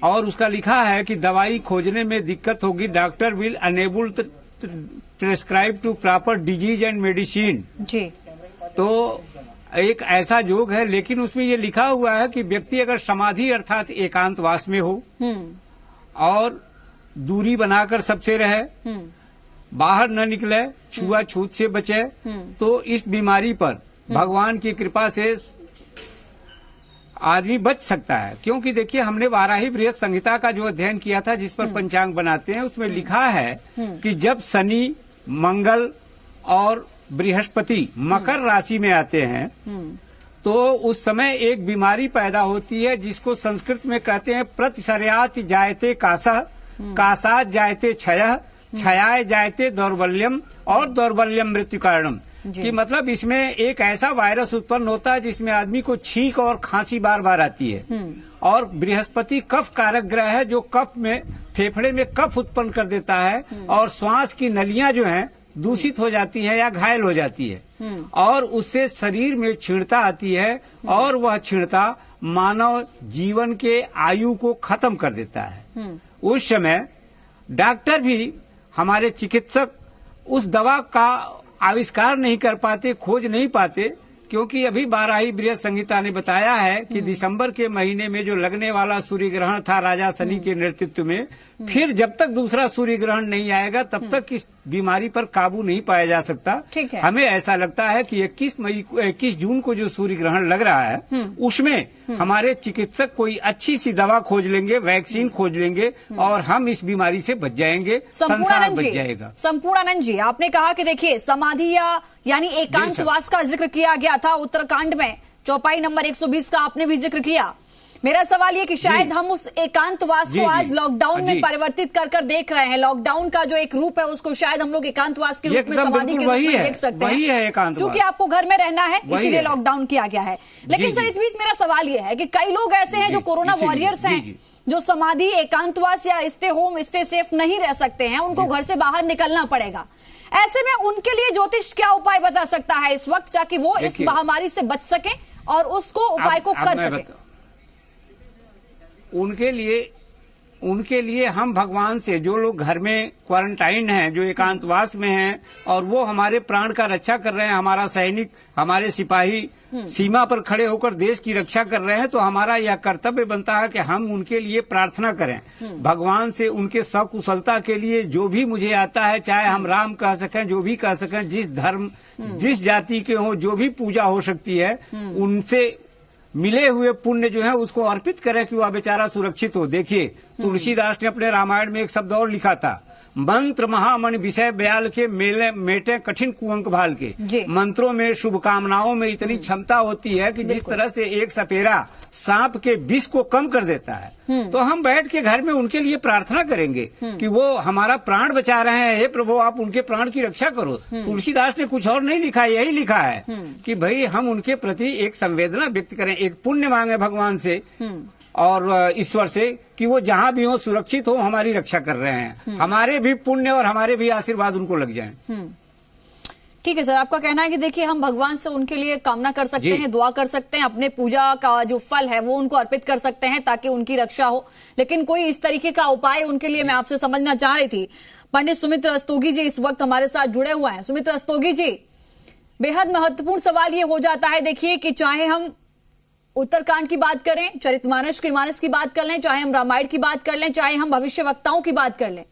और उसका लिखा है कि दवाई खोजने में दिक्कत होगी। Doctor will enable to prescribe to proper disease and medicine. जी। तो एक ऐसा योग है, लेकिन उसमें ये लिखा हुआ है कि व्यक्ति अगर समाधि अर्थात एकांतवास में हो और दूरी बनाकर सबसे रहे, बाहर न निकले, छुआछूत से बचे, तो इस बीमारी पर भगवान की कृपा से आदमी बच सकता है। क्योंकि देखिए, हमने वाराही बृहत संहिता का जो अध्ययन किया था, जिस पर पंचांग बनाते हैं, उसमें लिखा है कि जब शनि, मंगल और बृहस्पति मकर राशि में आते हैं तो उस समय एक बीमारी पैदा होती है जिसको संस्कृत में कहते हैं प्रतिसर्यात जायते कासः, कासात जायते क्षयः, क्षयाय जायते दौर्बल्यम और दौर्बल्यम मृत्यु कारणम। कि मतलब इसमें एक ऐसा वायरस उत्पन्न होता है जिसमें आदमी को छींक और खांसी बार बार आती है। और बृहस्पति कफ कारक ग्रह है, जो कफ में, फेफड़े में कफ उत्पन्न कर देता है और श्वास की नलियां जो हैं दूषित हो जाती है या घायल हो जाती है और उससे शरीर में क्षीणता आती है और वह क्षीणता मानव जीवन के आयु को खत्म कर देता है। उस समय डॉक्टर भी, हमारे चिकित्सक उस दवा का आविष्कार नहीं कर पाते, खोज नहीं पाते, क्योंकि अभी वाराही बृहत संहिता ने बताया है कि दिसंबर के महीने में जो लगने वाला सूर्य ग्रहण था राजा शनि के नेतृत्व में, फिर जब तक दूसरा सूर्य ग्रहण नहीं आएगा तब तक इस बीमारी पर काबू नहीं पाया जा सकता। हमें ऐसा लगता है कि 21 जून को जो सूर्य ग्रहण लग रहा है, उसमें हमारे चिकित्सक कोई अच्छी सी दवा खोज लेंगे, वैक्सीन खोज लेंगे और हम इस बीमारी से बच जाएंगे, संसार बच जाएगा। संपूर्णानंद जी, आपने कहा कि देखिए समाधि यानी एकांतवास का जिक्र किया गया था उत्तराखंड में, चौपाई नंबर 120 का आपने भी जिक्र किया। मेरा सवाल ये कि शायद हम उस एकांतवास को आज लॉकडाउन में परिवर्तित कर देख रहे हैं। लॉकडाउन का जो एक रूप है उसको शायद हम लोग एकांतवास के रूप में, समाधि के रूप में देख सकते हैं, क्योंकि आपको घर में रहना है इसीलिए लॉकडाउन किया गया है। लेकिन सर, इस बीच मेरा सवाल ये है कि कई लोग ऐसे हैं जो कोरोना वॉरियर्स हैं, जो समाधि, एकांतवास या स्टे होम, स्टे सेफ नहीं रह सकते हैं, उनको घर से बाहर निकलना पड़ेगा। ऐसे में उनके लिए ज्योतिष क्या उपाय बता सकता है इस वक्त, ताकि वो इस महामारी से बच सके और उसको उपाय को कर सके? उनके लिए उनके लिए हम भगवान से, जो लोग घर में क्वारंटाइन हैं, जो एकांतवास में हैं और वो हमारे प्राण का रक्षा कर रहे हैं, हमारा सैनिक, हमारे सिपाही सीमा पर खड़े होकर देश की रक्षा कर रहे हैं, तो हमारा यह कर्तव्य बनता है कि हम उनके लिए प्रार्थना करें भगवान से, उनके सकुशलता के लिए। जो भी मुझे आता है, चाहे हम राम कह सकें, जो भी कह सकें, जिस धर्म जिस जाति के हो, जो भी पूजा हो सकती है, उनसे मिले हुए पुण्य जो है उसको अर्पित करें कि वह बेचारा सुरक्षित हो। देखिए, तुलसीदास ने अपने रामायण में एक शब्द और लिखा था, मंत्र महामणि विषय ब्याल के मेले मेटे कठिन कुअंक भाल के। मंत्रों में, शुभकामनाओं में इतनी क्षमता होती है कि जिस तरह से एक सपेरा सांप के विष को कम कर देता है, तो हम बैठ के घर में उनके लिए प्रार्थना करेंगे कि वो हमारा प्राण बचा रहे हैं, हे प्रभु आप उनके प्राण की रक्षा करो। तुलसीदास ने कुछ और नहीं लिखा, यही लिखा है कि भाई हम उनके प्रति एक संवेदना व्यक्त करें, एक पुण्य मांगे भगवान से और ईश्वर से कि वो जहाँ भी हो सुरक्षित हो, हमारी रक्षा कर रहे हैं, हमारे भी पुण्य और हमारे भी आशीर्वाद उनको लग जाएं। ठीक है सर, आपका कहना है कि देखिए हम भगवान से उनके लिए कामना कर सकते हैं, दुआ कर सकते हैं, अपने पूजा का जो फल है वो उनको अर्पित कर सकते हैं ताकि उनकी रक्षा हो, लेकिन कोई इस तरीके का उपाय उनके लिए मैं आपसे समझना चाह रही थी। पंडित सुमित रस्तोगी जी इस वक्त हमारे साथ जुड़े हुए हैं। सुमित रस्तोगी जी, बेहद महत्वपूर्ण सवाल ये हो जाता है, देखिए कि चाहे हम उत्तरकांड की बात करें, चरितमानस की बात कर लें, चाहे हम रामायण की बात कर लें, चाहे हम भविष्यवक्ताओं की बात कर लें,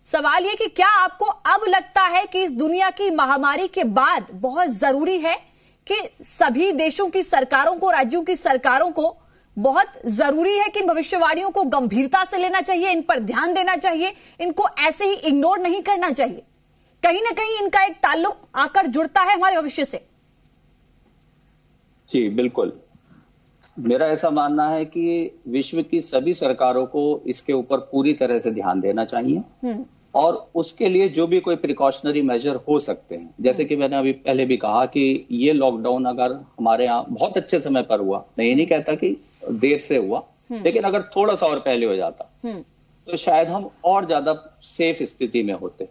सवाल ये कि क्या आपको अब लगता है कि इस दुनिया की महामारी के बाद बहुत जरूरी है कि सभी देशों की सरकारों को, राज्यों की सरकारों को बहुत जरूरी है कि इन भविष्यवाणियों को गंभीरता से लेना चाहिए, इन पर ध्यान देना चाहिए, इनको ऐसे ही इग्नोर नहीं करना चाहिए? कहीं ना कहीं इनका एक ताल्लुक आकर जुड़ता है हमारे भविष्य से। जी बिल्कुल, मेरा ऐसा मानना है कि विश्व की सभी सरकारों को इसके ऊपर पूरी तरह से ध्यान देना चाहिए और उसके लिए जो भी कोई प्रिकॉशनरी मेजर हो सकते हैं, जैसे कि मैंने अभी पहले भी कहा कि ये लॉकडाउन अगर हमारे यहाँ बहुत अच्छे समय पर हुआ, मैं ये नहीं कहता कि देर से हुआ, लेकिन अगर थोड़ा सा और पहले हो जाता तो शायद हम और ज्यादा सेफ स्थिति में होते।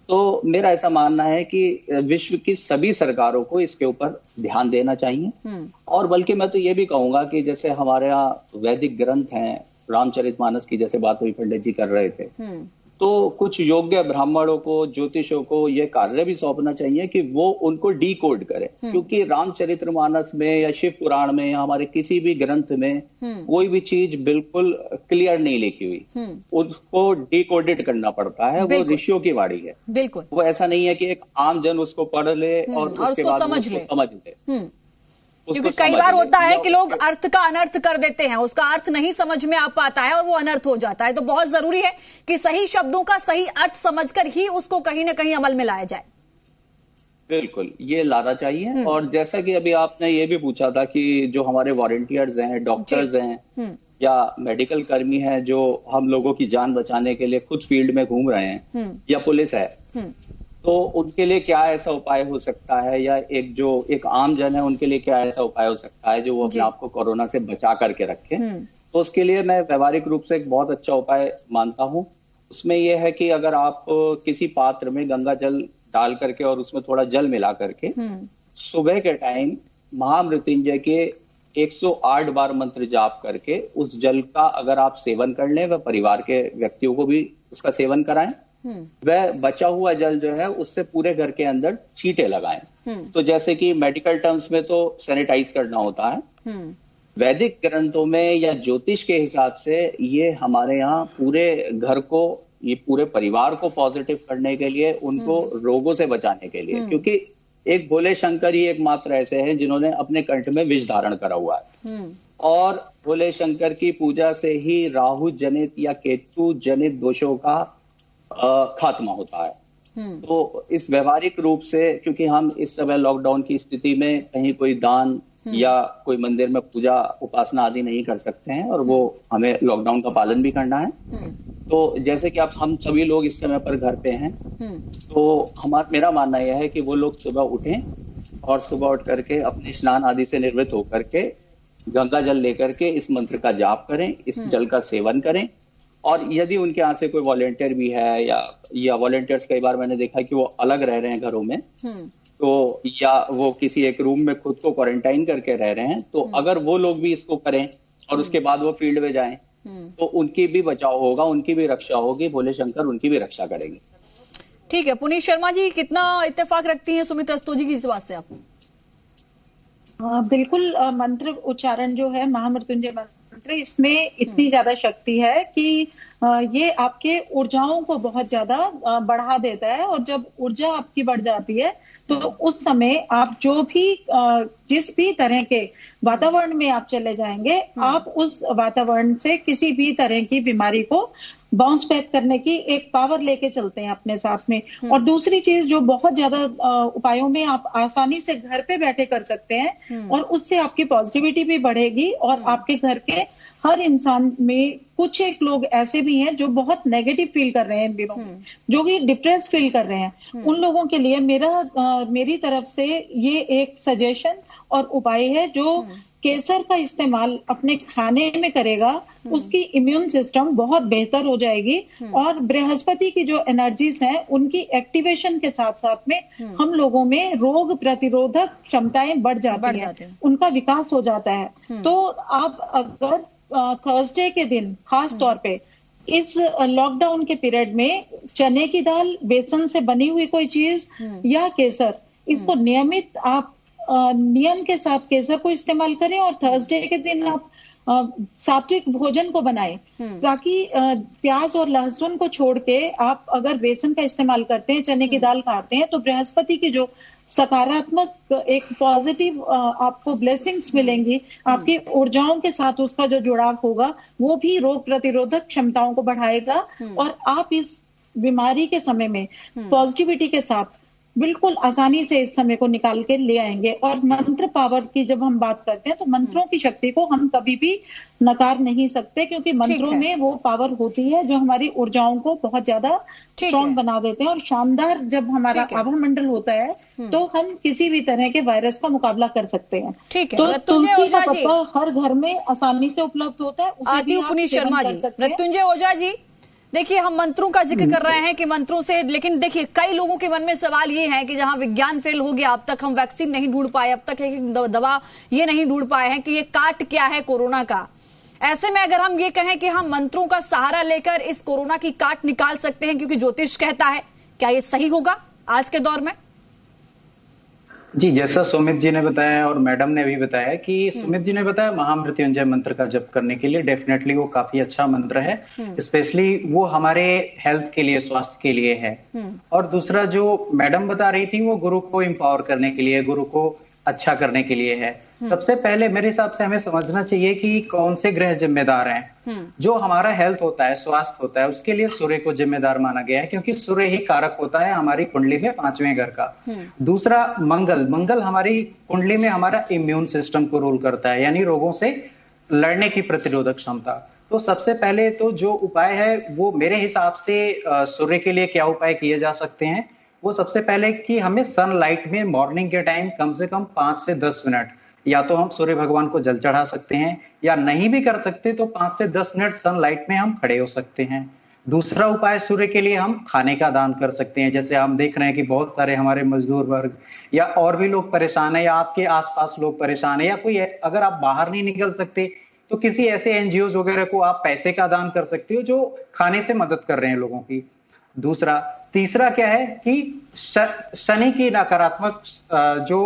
तो मेरा ऐसा मानना है कि विश्व की सभी सरकारों को इसके ऊपर ध्यान देना चाहिए और बल्कि मैं तो ये भी कहूंगा कि जैसे हमारे यहाँ वैदिक ग्रंथ हैं, रामचरितमानस की जैसे बात हुई पंडित जी कर रहे थे, तो कुछ योग्य ब्राह्मणों को, ज्योतिषों को ये कार्य भी सौंपना चाहिए कि वो उनको डिकोड करें, क्योंकि रामचरितमानस में या शिव पुराण में या हमारे किसी भी ग्रंथ में कोई भी चीज बिल्कुल क्लियर नहीं लिखी हुई, उसको डिकोडेड करना पड़ता है। वो ऋषियों की वाणी है, बिल्कुल वो ऐसा नहीं है कि एक आम जन उसको पढ़ ले और उसके बाद समझ ले। क्योंकि कई बार होता है कि लोग अर्थ का अनर्थ कर देते हैं, उसका अर्थ नहीं समझ में आ पाता है और वो अनर्थ हो जाता है। तो बहुत जरूरी है कि सही शब्दों का सही अर्थ समझकर ही उसको कहीं ना कहीं अमल में लाया जाए। बिल्कुल, ये लाना चाहिए। और जैसा कि अभी आपने ये भी पूछा था कि जो हमारे वॉलंटियर्स हैं, डॉक्टर्स हैं या मेडिकल कर्मी हैं जो हम लोगों की जान बचाने के लिए खुद फील्ड में घूम रहे हैं, या पुलिस है, तो उनके लिए क्या ऐसा उपाय हो सकता है, या एक आम जन है उनके लिए क्या ऐसा उपाय हो सकता है जो वो अपने आप को कोरोना से बचा करके रखे। तो उसके लिए मैं व्यवहारिक रूप से एक बहुत अच्छा उपाय मानता हूँ। उसमें यह है कि अगर आप किसी पात्र में गंगा जल डाल करके और उसमें थोड़ा जल मिला करके सुबह के टाइम महामृत्युंजय के 108 बार मंत्र जाप करके उस जल का अगर आप सेवन कर लें, वह परिवार के व्यक्तियों को भी उसका सेवन कराएं, वह बचा हुआ जल जो है उससे पूरे घर के अंदर छींटे लगाएं। तो जैसे कि मेडिकल टर्म्स में तो सैनिटाइज करना होता है, वैदिक ग्रंथों में या ज्योतिष के हिसाब से ये हमारे यहाँ पूरे घर को, ये पूरे परिवार को पॉजिटिव करने के लिए, उनको रोगों से बचाने के लिए, क्योंकि एक भोले शंकर ही एकमात्र ऐसे हैं जिन्होंने अपने कंठ में विष धारण करा हुआ है और भोले शंकर की पूजा से ही राहु जनित या केतु जनित दोषों का खात्मा होता है। तो इस व्यवहारिक रूप से, क्योंकि हम इस समय लॉकडाउन की स्थिति में कहीं कोई दान या कोई मंदिर में पूजा उपासना आदि नहीं कर सकते हैं और वो हमें लॉकडाउन का पालन भी करना है, तो जैसे कि हम सभी लोग इस समय पर घर पे हैं, तो मेरा मानना यह है कि वो लोग सुबह उठें और सुबह उठ करके अपने स्नान आदि से निर्वृत्त होकर के गंगा जल लेकर के इस मंत्र का जाप करें, इस जल का सेवन करें। और यदि उनके यहाँ से कोई वॉलेंटियर भी है या वॉलेंटियर्स कई बार मैंने देखा कि वो अलग रह रहे हैं घरों में, तो या वो किसी एक रूम में खुद को क्वारंटाइन करके रह रहे हैं, तो अगर वो लोग भी इसको करें और उसके बाद वो फील्ड में जाएं, तो उनकी भी बचाव होगा, उनकी भी रक्षा होगी, भोले शंकर उनकी भी रक्षा करेंगे। ठीक है, पुनीत शर्मा जी, कितना इत्तेफाक रखती हैं सुमित रस्तोगी की इस बात से आप? बिल्कुल, मंत्र उच्चारण जो है महामृत्युंजय मंत्र, इसमें इतनी ज्यादा शक्ति है कि ये आपके ऊर्जाओं को बहुत ज्यादा बढ़ा देता है, और जब ऊर्जा आपकी बढ़ जाती है तो उस समय आप जो भी जिस भी तरह के वातावरण में आप चले जाएंगे, आप उस वातावरण से किसी भी तरह की बीमारी को बाउंस बैक करने की एक पावर लेके चलते हैं अपने साथ में। और दूसरी चीज जो बहुत ज्यादा उपायों में आप आसानी से घर पे बैठे कर सकते हैं, और उससे आपकी पॉजिटिविटी भी बढ़ेगी, और आपके घर के हर इंसान में कुछ एक लोग ऐसे भी हैं जो बहुत नेगेटिव फील कर रहे हैं इन दिनों में, जो कि डिप्रेस फील कर रहे हैं, उन लोगों के लिए मेरी तरफ से ये एक सजेशन और उपाय है, जो केसर का इस्तेमाल अपने खाने में करेगा, उसकी इम्यून सिस्टम बहुत बेहतर हो जाएगी, और बृहस्पति की जो एनर्जीज हैं उनकी एक्टिवेशन के साथ साथ में हम लोगों में रोग प्रतिरोधक क्षमताएं बढ़ जाती हैं, उनका विकास हो जाता है। तो आप अगर थर्सडे के दिन खास तौर पे इस लॉकडाउन के पीरियड में चने की दाल, बेसन से बनी हुई कोई चीज या केसर, इसको नियमित आप नियम के साथ केसर को इस्तेमाल करें, और थर्सडे के दिन आप सात्विक भोजन को बनाएं, ताकि प्याज और लहसुन को छोड़ के आप अगर बेसन का इस्तेमाल करते हैं, चने की दाल खाते हैं, तो बृहस्पति की जो सकारात्मक एक पॉजिटिव आपको ब्लेसिंग्स मिलेंगी, आपकी ऊर्जाओं के साथ उसका जो जुड़ाव होगा वो भी रोग प्रतिरोधक क्षमताओं को बढ़ाएगा, और आप इस बीमारी के समय में पॉजिटिविटी के साथ बिल्कुल आसानी से इस समय को निकाल के ले आएंगे। और मंत्र पावर की जब हम बात करते हैं तो मंत्रों की शक्ति को हम कभी भी नकार नहीं सकते, क्योंकि मंत्रों में वो पावर होती है जो हमारी ऊर्जाओं को बहुत ज्यादा स्ट्रॉन्ग बना देते हैं। और शानदार जब हमारा आभा मंडल होता है तो हम किसी भी तरह के वायरस का मुकाबला कर सकते हैं। ठीक है, तो तुलसी का पत्ता हर घर में आसानी से उपलब्ध होता है। आती हूँ पुनीत शर्मा जी। मृत्युंजय ओझा जी, देखिए हम मंत्रों का जिक्र कर रहे हैं कि मंत्रों से, लेकिन देखिए कई लोगों के मन में सवाल ये है कि जहां विज्ञान फेल हो गया, अब तक हम वैक्सीन नहीं ढूंढ पाए, अब तक एक दवा ये नहीं ढूंढ पाए हैं कि ये काट क्या है कोरोना का। ऐसे में अगर हम ये कहें कि हम मंत्रों का सहारा लेकर इस कोरोना की काट निकाल सकते हैं क्योंकि ज्योतिष कहता है, क्या ये सही होगा आज के दौर में? जी, जैसा सुमित जी ने बताया और मैडम ने भी बताया कि सुमित जी ने बताया महामृत्युंजय मंत्र का जप करने के लिए डेफिनेटली वो काफी अच्छा मंत्र है, स्पेशली वो हमारे हेल्थ के लिए, स्वास्थ्य के लिए है। और दूसरा जो मैडम बता रही थी वो गुरु को एम्पावर करने के लिए, गुरु को अच्छा करने के लिए है। सबसे पहले मेरे हिसाब से हमें समझना चाहिए कि कौन से ग्रह जिम्मेदार हैं। जो हमारा हेल्थ होता है, स्वास्थ्य होता है, उसके लिए सूर्य को जिम्मेदार माना गया है, क्योंकि सूर्य ही कारक होता है हमारी कुंडली में 5वें घर का। दूसरा मंगल हमारी कुंडली में हमारा इम्यून सिस्टम को रूल करता है, यानी रोगों से लड़ने की प्रतिरोधक क्षमता। तो सबसे पहले तो जो उपाय है वो मेरे हिसाब से सूर्य के लिए क्या उपाय किए जा सकते हैं, वो सबसे पहले कि हमें सनलाइट में मॉर्निंग के टाइम कम से कम 5 से 10 मिनट, या तो हम सूर्य भगवान को जल चढ़ा सकते हैं, या नहीं भी कर सकते तो 5 से 10 मिनट सनलाइट में हम खड़े हो सकते हैं। दूसरा उपाय सूर्य के लिए हम खाने का दान कर सकते हैं। जैसे हम देख रहे हैं कि बहुत सारे हमारे मजदूर वर्ग या और भी लोग परेशान है, या आपके आसपास लोग परेशान है, या कोई अगर आप बाहर नहीं निकल सकते तो किसी ऐसे एनजीओ वगैरह को आप पैसे का दान कर सकते हो जो खाने से मदद कर रहे हैं लोगों की। तीसरा क्या है कि शनि की नकारात्मक जो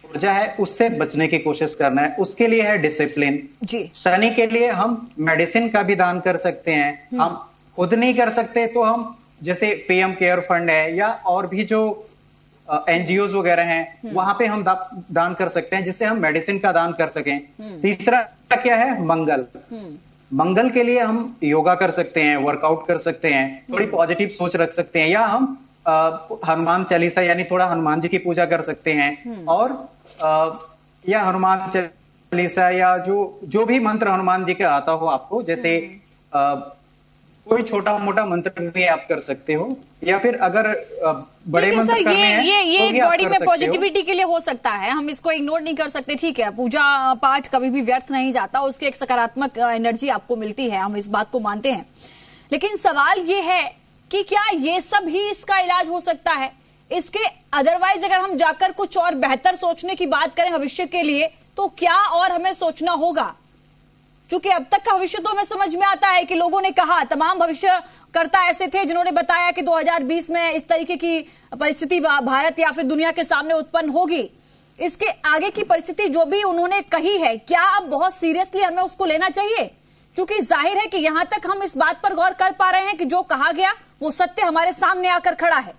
ऊर्जा है उससे बचने की कोशिश करना है। उसके लिए है डिसिप्लिन जी। शनि के लिए हम मेडिसिन का भी दान कर सकते हैं। हम खुद नहीं कर सकते तो हम जैसे पीएम केयर फंड है या और भी जो एनजीओ वगैरह हैं वहां पे हम दान कर सकते हैं, जिससे हम मेडिसिन का दान कर सकें। तीसरा क्या है मंगल के लिए हम योगा कर सकते हैं, वर्कआउट कर सकते हैं, थोड़ी पॉजिटिव सोच रख सकते हैं, या हम हनुमान चालीसा यानी थोड़ा हनुमान जी की पूजा कर सकते हैं। और या हनुमान चालीसा या जो भी मंत्र हनुमान जी का आता हो आपको, जैसे कोई छोटा मोटा मंत्र भी आप कर सकते हो, या फिर अगर बड़े मंत्र करने हैं ये बॉडी में पॉजिटिविटी के लिए हो सकता है, हम इसको इग्नोर नहीं कर सकते। ठीक है, पूजा पाठ कभी भी व्यर्थ नहीं जाता, उसकी एक सकारात्मक एनर्जी आपको मिलती है, हम इस बात को मानते हैं। लेकिन सवाल ये है कि क्या ये सब ही इसका इलाज हो सकता है? इसके अदरवाइज अगर हम जाकर कुछ और बेहतर सोचने की बात करें भविष्य के लिए, तो क्या और हमें सोचना होगा? क्योंकि अब तक का भविष्य तो हमें समझ में आता है कि लोगों ने कहा, तमाम भविष्यकर्ता ऐसे थे जिन्होंने बताया कि 2020 में इस तरीके की परिस्थिति भारत या फिर दुनिया के सामने उत्पन्न होगी। इसके आगे की परिस्थिति जो भी उन्होंने कही है, क्या अब बहुत सीरियसली हमें उसको लेना चाहिए? क्योंकि जाहिर है कि यहां तक हम इस बात पर गौर कर पा रहे हैं कि जो कहा गया वो सत्य हमारे सामने आकर खड़ा है।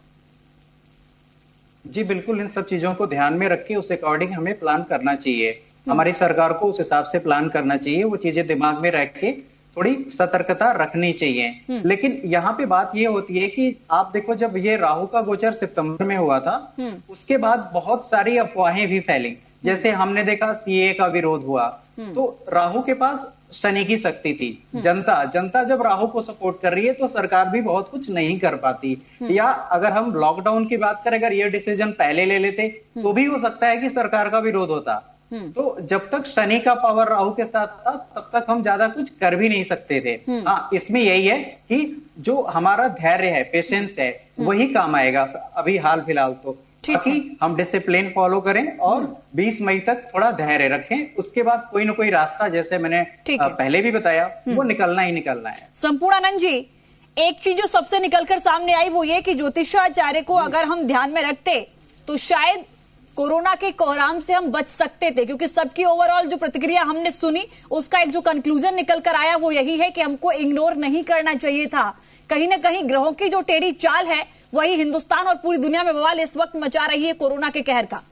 जी बिल्कुल, इन सब चीजों को ध्यान में रख के उस अकॉर्डिंग हमें प्लान करना चाहिए। हमारी सरकार को उस हिसाब से प्लान करना चाहिए, वो चीजें दिमाग में रख के थोड़ी सतर्कता रखनी चाहिए। लेकिन यहाँ पे बात ये होती है कि आप देखो, जब ये राहु का गोचर सितंबर में हुआ था, उसके बाद बहुत सारी अफवाहें भी फैली। जैसे हमने देखा सीए का विरोध हुआ, तो राहु के पास शनि की शक्ति थी। जनता जब राहु को सपोर्ट कर रही है तो सरकार भी बहुत कुछ नहीं कर पाती। या अगर हम लॉकडाउन की बात करें, अगर ये डिसीजन पहले ले लेते तो भी हो सकता है कि सरकार का विरोध होता। तो जब तक शनि का पावर राहु के साथ था तब तक हम ज्यादा कुछ कर भी नहीं सकते थे। हाँ, इसमें यही है कि जो हमारा धैर्य है, पेशेंस है, वही काम आएगा अभी हाल फिलहाल तो। ताकि हम डिसिप्लिन फॉलो करें और 20 मई तक थोड़ा धैर्य रखें। उसके बाद कोई ना कोई रास्ता, जैसे मैंने पहले भी बताया, वो निकलना ही निकलना है। संपूर्णानंद जी, एक चीज जो सबसे निकलकर सामने आई वो ये कि ज्योतिषाचार्य को अगर हम ध्यान में रखते तो शायद कोरोना के कोहराम से हम बच सकते थे, क्योंकि सबकी ओवरऑल जो प्रतिक्रिया हमने सुनी उसका एक जो कंक्लूजन निकल कर आया वो यही है कि हमको इग्नोर नहीं करना चाहिए था। कहीं ना कहीं ग्रहों की जो टेढ़ी चाल है वही हिंदुस्तान और पूरी दुनिया में बवाल इस वक्त मचा रही है कोरोना के कहर का।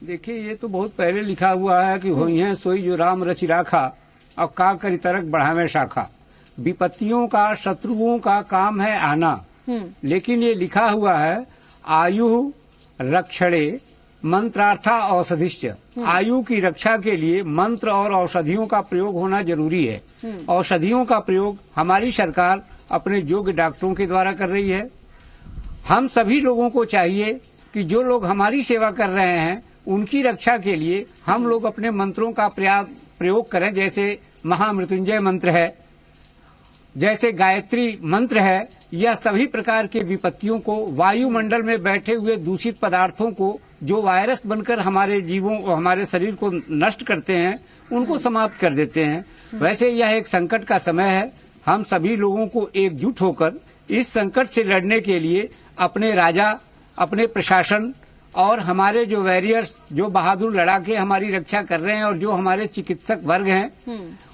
देखिए, ये तो बहुत पहले लिखा हुआ है कि होई है सोई जो राम रचि राखा, अब का करी तरक बढ़ावे शाखा। विपत्तियों का, शत्रुओं का काम है आना, लेकिन ये लिखा हुआ है आयु रक्षणे मंत्रार्था औषधिश्च। आयु की रक्षा के लिए मंत्र और औषधियों का प्रयोग होना जरूरी है। औषधियों का प्रयोग हमारी सरकार अपने योग्य डॉक्टरों के द्वारा कर रही है। हम सभी लोगों को चाहिए कि जो लोग हमारी सेवा कर रहे हैं उनकी रक्षा के लिए हम लोग अपने मंत्रों का प्रयोग करें। जैसे महामृत्युंजय मंत्र है, जैसे गायत्री मंत्र है। यह सभी प्रकार के विपत्तियों को, वायुमंडल में बैठे हुए दूषित पदार्थों को जो वायरस बनकर हमारे जीवों और हमारे शरीर को नष्ट करते हैं, उनको समाप्त कर देते हैं। वैसे यह एक संकट का समय है। हम सभी लोगों को एकजुट होकर इस संकट से लड़ने के लिए अपने राजा, अपने प्रशासन और हमारे जो वॉरियर्स, जो बहादुर लड़ाके हमारी रक्षा कर रहे हैं और जो हमारे चिकित्सक वर्ग हैं,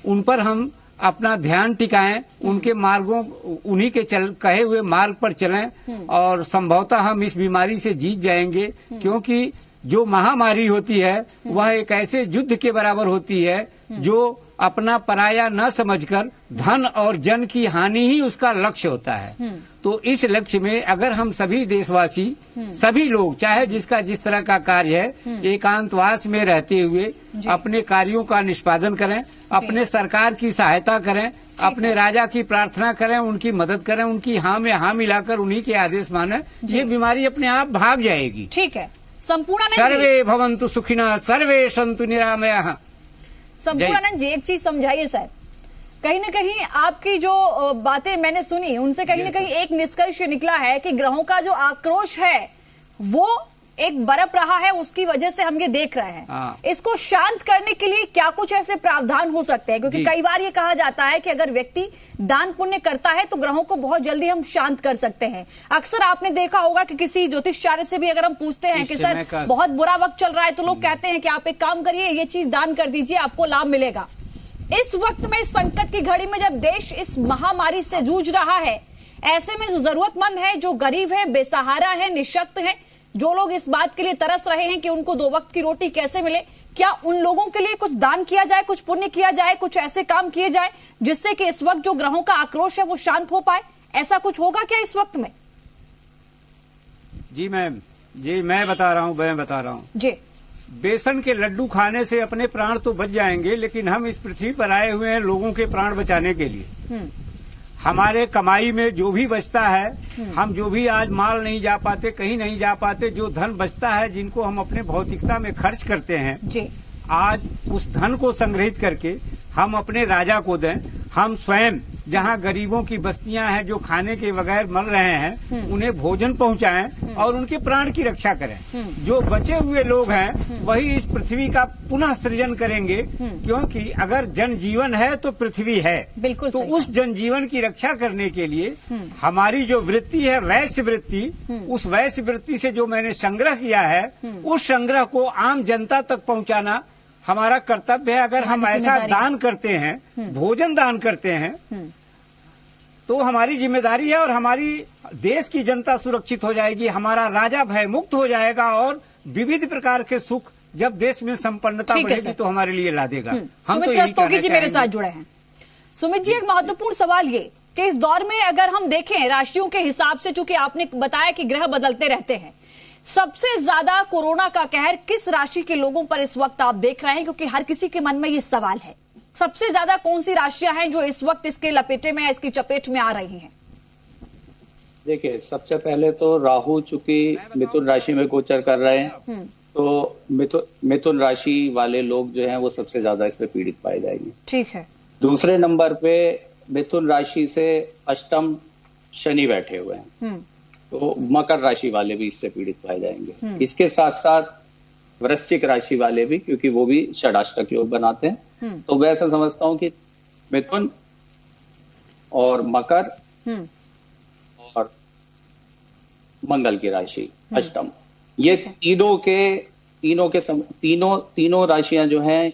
उन पर हम अपना ध्यान टिकाएं, उनके मार्गों, उन्हीं के कहे हुए मार्ग पर चलें और संभवतः हम इस बीमारी से जीत जाएंगे। क्योंकि जो महामारी होती है वह एक ऐसे युद्ध के बराबर होती है जो अपना पराया न समझकर धन और जन की हानि ही उसका लक्ष्य होता है। तो इस लक्ष्य में अगर हम सभी देशवासी, सभी लोग, चाहे जिसका जिस तरह का कार्य है, एकांतवास में रहते हुए अपने कार्यों का निष्पादन करें, अपने सरकार की सहायता करें, अपने राजा की प्रार्थना करें, उनकी मदद करें, उनकी हाँ में हाँ मिलाकर उन्हीं के आदेश माने, ये बीमारी अपने आप भाग जाएगी। ठीक है। संपूर्णानंद सर्वे भवन्तु सुखिनः, सर्वे सन्तु निरामयाः। संपूर्णानंद जी, एक चीज समझाइए सर, कहीं न कहीं आपकी जो बातें मैंने सुनी उनसे कहीं न कहीं एक निष्कर्ष निकला है कि ग्रहों का जो आक्रोश है वो एक बरप रहा है, उसकी वजह से हम ये देख रहे हैं। इसको शांत करने के लिए क्या कुछ ऐसे प्रावधान हो सकते हैं? क्योंकि कई बार ये कहा जाता है कि अगर व्यक्ति दान पुण्य करता है तो ग्रहों को बहुत जल्दी हम शांत कर सकते हैं। अक्सर आपने देखा होगा कि किसी ज्योतिषाचार्य से भी अगर हम पूछते हैं कि सर बहुत बुरा वक्त चल रहा है, तो लोग कहते हैं कि आप एक काम करिए, ये चीज दान कर दीजिए, आपको लाभ मिलेगा। इस वक्त में, इस संकट की घड़ी में, जब देश इस महामारी से जूझ रहा है, ऐसे में जो जरूरतमंद है, जो गरीब है, बेसहारा है, निशक्त है, जो लोग इस बात के लिए तरस रहे हैं कि उनको 2 वक्त की रोटी कैसे मिले, क्या उन लोगों के लिए कुछ दान किया जाए, कुछ पुण्य किया जाए, कुछ ऐसे काम किए जाए जिससे कि इस वक्त जो ग्रहों का आक्रोश है वो शांत हो पाए? ऐसा कुछ होगा क्या इस वक्त में? जी मैम, जी मैं बता रहा हूँ जी। बेसन के लड्डू खाने से अपने प्राण तो बच जाएंगे, लेकिन हम इस पृथ्वी पर आए हुए हैं लोगों के प्राण बचाने के लिए। हमारे कमाई में जो भी बचता है, हम जो भी आज माल नहीं जा पाते, कहीं नहीं जा पाते, जो धन बचता है, जिनको हम अपने भौतिकता में खर्च करते हैं जी, आज उस धन को संग्रहित करके हम अपने राजा को दें। हम स्वयं जहां गरीबों की बस्तियां हैं जो खाने के बगैर मर रहे हैं, उन्हें भोजन पहुंचाएं और उनके प्राण की रक्षा करें। जो बचे हुए लोग हैं वही इस पृथ्वी का पुनः सृजन करेंगे, क्योंकि अगर जनजीवन है तो पृथ्वी है। बिल्कुल तो उस जनजीवन की रक्षा करने के लिए हमारी जो वृत्ति है वैश्य वृत्ति, उस वैश्य वृत्ति से जो मैंने संग्रह किया है उस संग्रह को आम जनता तक पहुंचाना हमारा कर्तव्य है। अगर हम ऐसा दान करते हैं, भोजन दान करते हैं, तो हमारी जिम्मेदारी है और हमारी देश की जनता सुरक्षित हो जाएगी, हमारा राजा भय मुक्त हो जाएगा और विविध प्रकार के सुख जब देश में संपन्नता बढ़ेगी तो हमारे लिए ला देगा। हम तो यही कहना जी मेरे साथ जुड़े हैं। सुमित जी, एक महत्वपूर्ण सवाल ये कि इस दौर में अगर हम देखें राशियों के हिसाब से, चूंकि आपने बताया कि ग्रह बदलते रहते हैं, सबसे ज्यादा कोरोना का कहर किस राशि के लोगों पर इस वक्त आप देख रहे हैं? क्योंकि हर किसी के मन में ये सवाल है, सबसे ज्यादा कौन सी राशियां हैं जो इस वक्त इसके लपेटे में, इसकी चपेट में आ रही हैं? देखिए, सबसे पहले तो राहु चूंकि मिथुन राशि में गोचर कर रहे हैं, तो मिथुन राशि वाले लोग जो हैं वो सबसे ज्यादा इसमें पीड़ित पाए जाएंगे। ठीक है। दूसरे नंबर पे मिथुन राशि से अष्टम शनि बैठे हुए हैं, तो मकर राशि वाले भी इससे पीड़ित पाए जाएंगे। इसके साथ साथ वृश्चिक राशि वाले भी, क्योंकि वो भी षडाष्टक योग बनाते हैं। तो मैं ऐसा समझता हूं कि मिथुन और मकर और मंगल की राशि अष्टम, ये तीनों राशियां जो हैं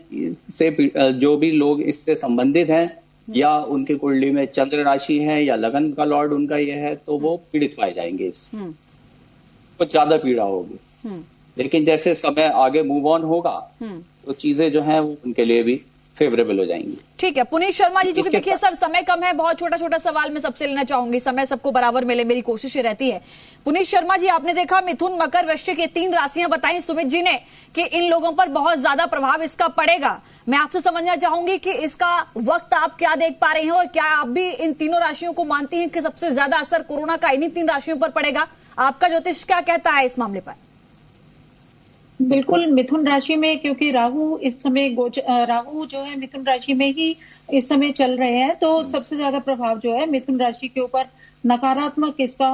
से जो भी लोग इससे संबंधित हैं या उनकी कुंडली में चंद्र राशि है या लगन का लॉर्ड उनका ये है, तो वो पीड़ित पाए जाएंगे। कुछ ज्यादा पीड़ा होगी, लेकिन जैसे समय आगे मूव ऑन होगा तो चीजें जो हैं वो उनके लिए भी फेवरेबल हो जाएंगी। ठीक है। पुनीत शर्मा जी, क्योंकि देखिए सर समय कम है, बहुत छोटा छोटा सवाल मैं सबसे लेना चाहूंगी, समय सबको बराबर मिले मेरी कोशिश रहती है। पुनीत शर्मा जी, आपने देखा मिथुन मकर वृश्चिक ये 3 राशियां बताई सुमित जी ने कि इन लोगों पर बहुत ज्यादा प्रभाव इसका पड़ेगा। मैं आपसे समझना चाहूंगी कि इसका वक्त आप क्या देख पा रहे हैं और क्या आप भी इन तीनों राशियों को मानती हैं कि सबसे ज्यादा असर कोरोना का इन्हीं 3 राशियों पर पड़ेगा? आपका ज्योतिष क्या कहता है इस मामले पर? बिल्कुल, मिथुन राशि में क्योंकि राहु इस समय राहु जो है मिथुन राशि में ही इस समय चल रहे हैं, तो सबसे ज्यादा प्रभाव जो है मिथुन राशि के ऊपर नकारात्मक इसका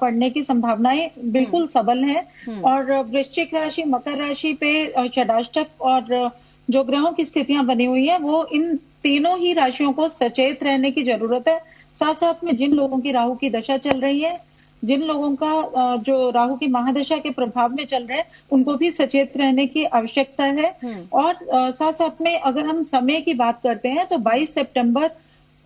पड़ने की संभावनाएं बिल्कुल सबल है। और वृश्चिक राशि, मकर राशि पे षडाष्टक और जो ग्रहों की स्थितियां बनी हुई है, वो इन तीनों ही राशियों को सचेत रहने की जरूरत है। साथ साथ में जिन लोगों की राहु की दशा चल रही है, जिन लोगों का जो राहु की महादशा के प्रभाव में चल रहे हैं, उनको भी सचेत रहने की आवश्यकता है। और साथ साथ में अगर हम समय की बात करते हैं तो 22 सितंबर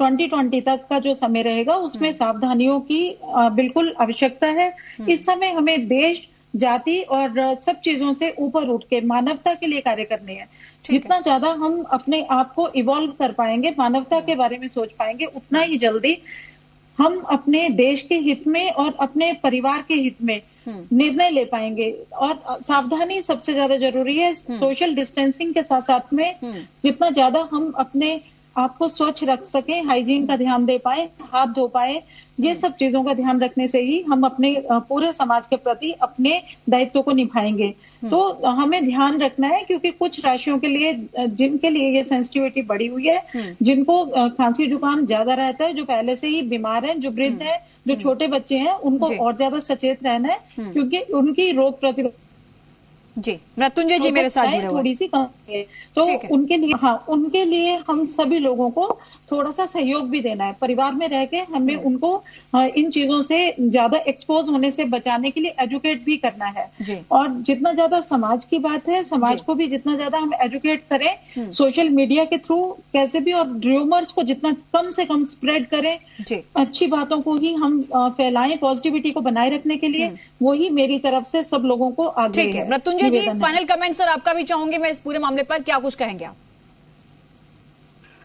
2020 तक का जो समय रहेगा उसमें सावधानियों की बिल्कुल आवश्यकता है। इस समय हमें देश, जाति और सब चीजों से ऊपर उठ के मानवता के लिए कार्य करने हैं। जितना ज्यादा हम अपने आप को इवॉल्व कर पाएंगे, मानवता के बारे में सोच पाएंगे, उतना ही जल्दी हम अपने देश के हित में और अपने परिवार के हित में निर्णय ले पाएंगे। और सावधानी सबसे ज्यादा जरूरी है। सोशल डिस्टेंसिंग के साथ साथ में जितना ज्यादा हम अपने आप को स्वच्छ रख सकें, हाइजीन का ध्यान दे पाए, हाथ धो पाए, ये सब चीजों का ध्यान रखने से ही हम अपने पूरे समाज के प्रति अपने दायित्व को निभाएंगे। तो हमें ध्यान रखना है, क्योंकि कुछ राशियों के लिए, जिनके लिए ये सेंसिटिविटी बढ़ी हुई है, जिनको खांसी जुकाम ज्यादा रहता है, जो पहले से ही बीमार हैं, जो वृद्ध हैं, जो छोटे बच्चे हैं, उनको और ज्यादा सचेत रहना है, क्योंकि उनकी रोग प्रतिरोध जी मृत्युंजय जी मेरे साथ जुड़े हुए थोड़ी सी कम है, तो उनके लिए हम सभी लोगों को थोड़ा सा सहयोग भी देना है। परिवार में रह के हमें उनको इन चीजों से ज्यादा एक्सपोज होने से बचाने के लिए एजुकेट भी करना है। और जितना ज्यादा समाज की बात है, समाज को भी जितना ज्यादा हम एजुकेट करें सोशल मीडिया के थ्रू कैसे भी, और र्यूमर्स को जितना कम से कम स्प्रेड करें, अच्छी बातों को ही हम फैलाएं, पॉजिटिविटी को बनाए रखने के लिए, वही मेरी तरफ से सब लोगों को आगे। ठीक है मृत्युंजय जी, फाइनल कमेंट सर आपका भी चाहूंगी मैं इस पूरे मामले पर, क्या कुछ कहेंगे आप?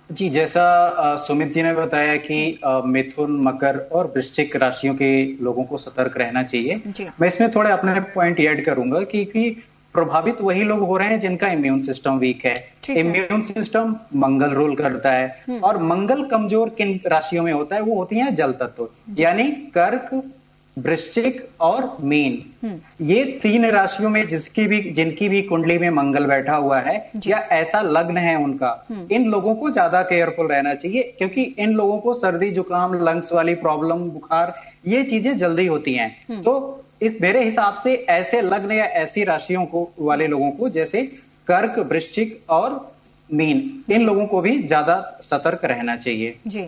जी, जैसा सुमित जी ने बताया कि मिथुन, मकर और वृश्चिक राशियों के लोगों को सतर्क रहना चाहिए। मैं इसमें थोड़े अपने पॉइंट ऐड करूंगा कि प्रभावित वही लोग हो रहे हैं जिनका इम्यून सिस्टम वीक है। इम्यून सिस्टम मंगल रूल करता है, और मंगल कमजोर किन राशियों में होता है? वो होती है जल तत्व, यानी कर्क, वृश्चिक और मीन। ये 3 राशियों में जिनकी भी कुंडली में मंगल बैठा हुआ है या ऐसा लग्न है उनका, इन लोगों को ज्यादा केयरफुल रहना चाहिए, क्योंकि इन लोगों को सर्दी जुकाम, लंग्स वाली प्रॉब्लम, बुखार, ये चीजें जल्दी होती हैं। तो इस मेरे हिसाब से ऐसे लग्न या ऐसी राशियों को वाले लोगों को, जैसे कर्क, वृश्चिक और मीन, इन लोगों को भी ज्यादा सतर्क रहना चाहिए जी।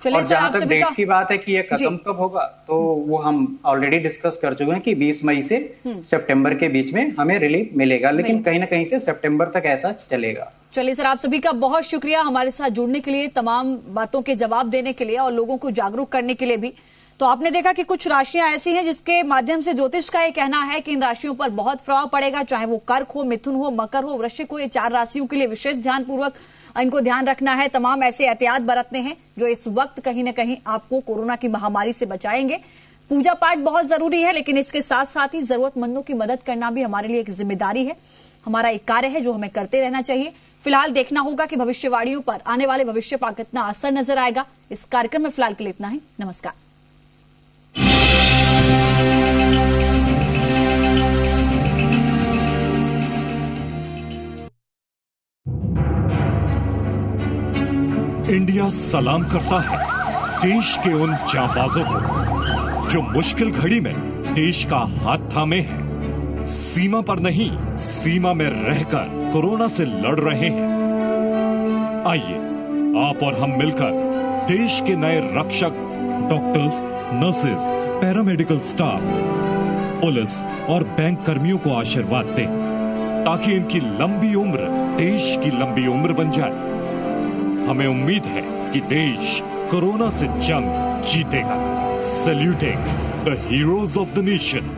और जहां तक डेट की बात है कि ये खत्म कब होगा, तो वो हम ऑलरेडी डिस्कस कर चुके हैं कि 20 मई से सितंबर के बीच में हमें रिलीफ मिलेगा, लेकिन कहीं ना कहीं से सितंबर तक ऐसा चलेगा। चलिए सर, आप सभी का बहुत शुक्रिया हमारे साथ जुड़ने के लिए, तमाम बातों के जवाब देने के लिए और लोगों को जागरूक करने के लिए भी। तो आपने देखा कि कुछ राशियां ऐसी हैं जिसके माध्यम से ज्योतिष का ये कहना है कि इन राशियों पर बहुत प्रभाव पड़ेगा, चाहे वो कर्क हो, मिथुन हो, मकर हो, वृश्चिक हो। ये 4 राशियों के लिए विशेष ध्यानपूर्वक इनको ध्यान रखना है। तमाम ऐसे एहतियात बरतने हैं जो इस वक्त कहीं ना कहीं आपको कोरोना की महामारी से बचाएंगे। पूजा पाठ बहुत जरूरी है, लेकिन इसके साथ साथ ही जरूरतमंदों की मदद करना भी हमारे लिए एक जिम्मेदारी है, हमारा एक कार्य है जो हमें करते रहना चाहिए। फिलहाल देखना होगा कि भविष्यवाणियों पर आने वाले भविष्य का कितना असर नजर आएगा। इस कार्यक्रम में फिलहाल के लिए इतना ही। नमस्कार। इंडिया सलाम करता है देश के उन जांबाजों को जो मुश्किल घड़ी में देश का हाथ थामे हैं, सीमा पर नहीं सीमा में रहकर कोरोना से लड़ रहे हैं। आइए आप और हम मिलकर देश के नए रक्षक doctors, nurses, paramedical staff, police और बैंक कर्मियों को आशीर्वाद दें, ताकि इनकी लंबी उम्र देश की लंबी उम्र बन जाए। हमें उम्मीद है कि देश कोरोना से जंग जीतेगा। Saluting the heroes of the nation.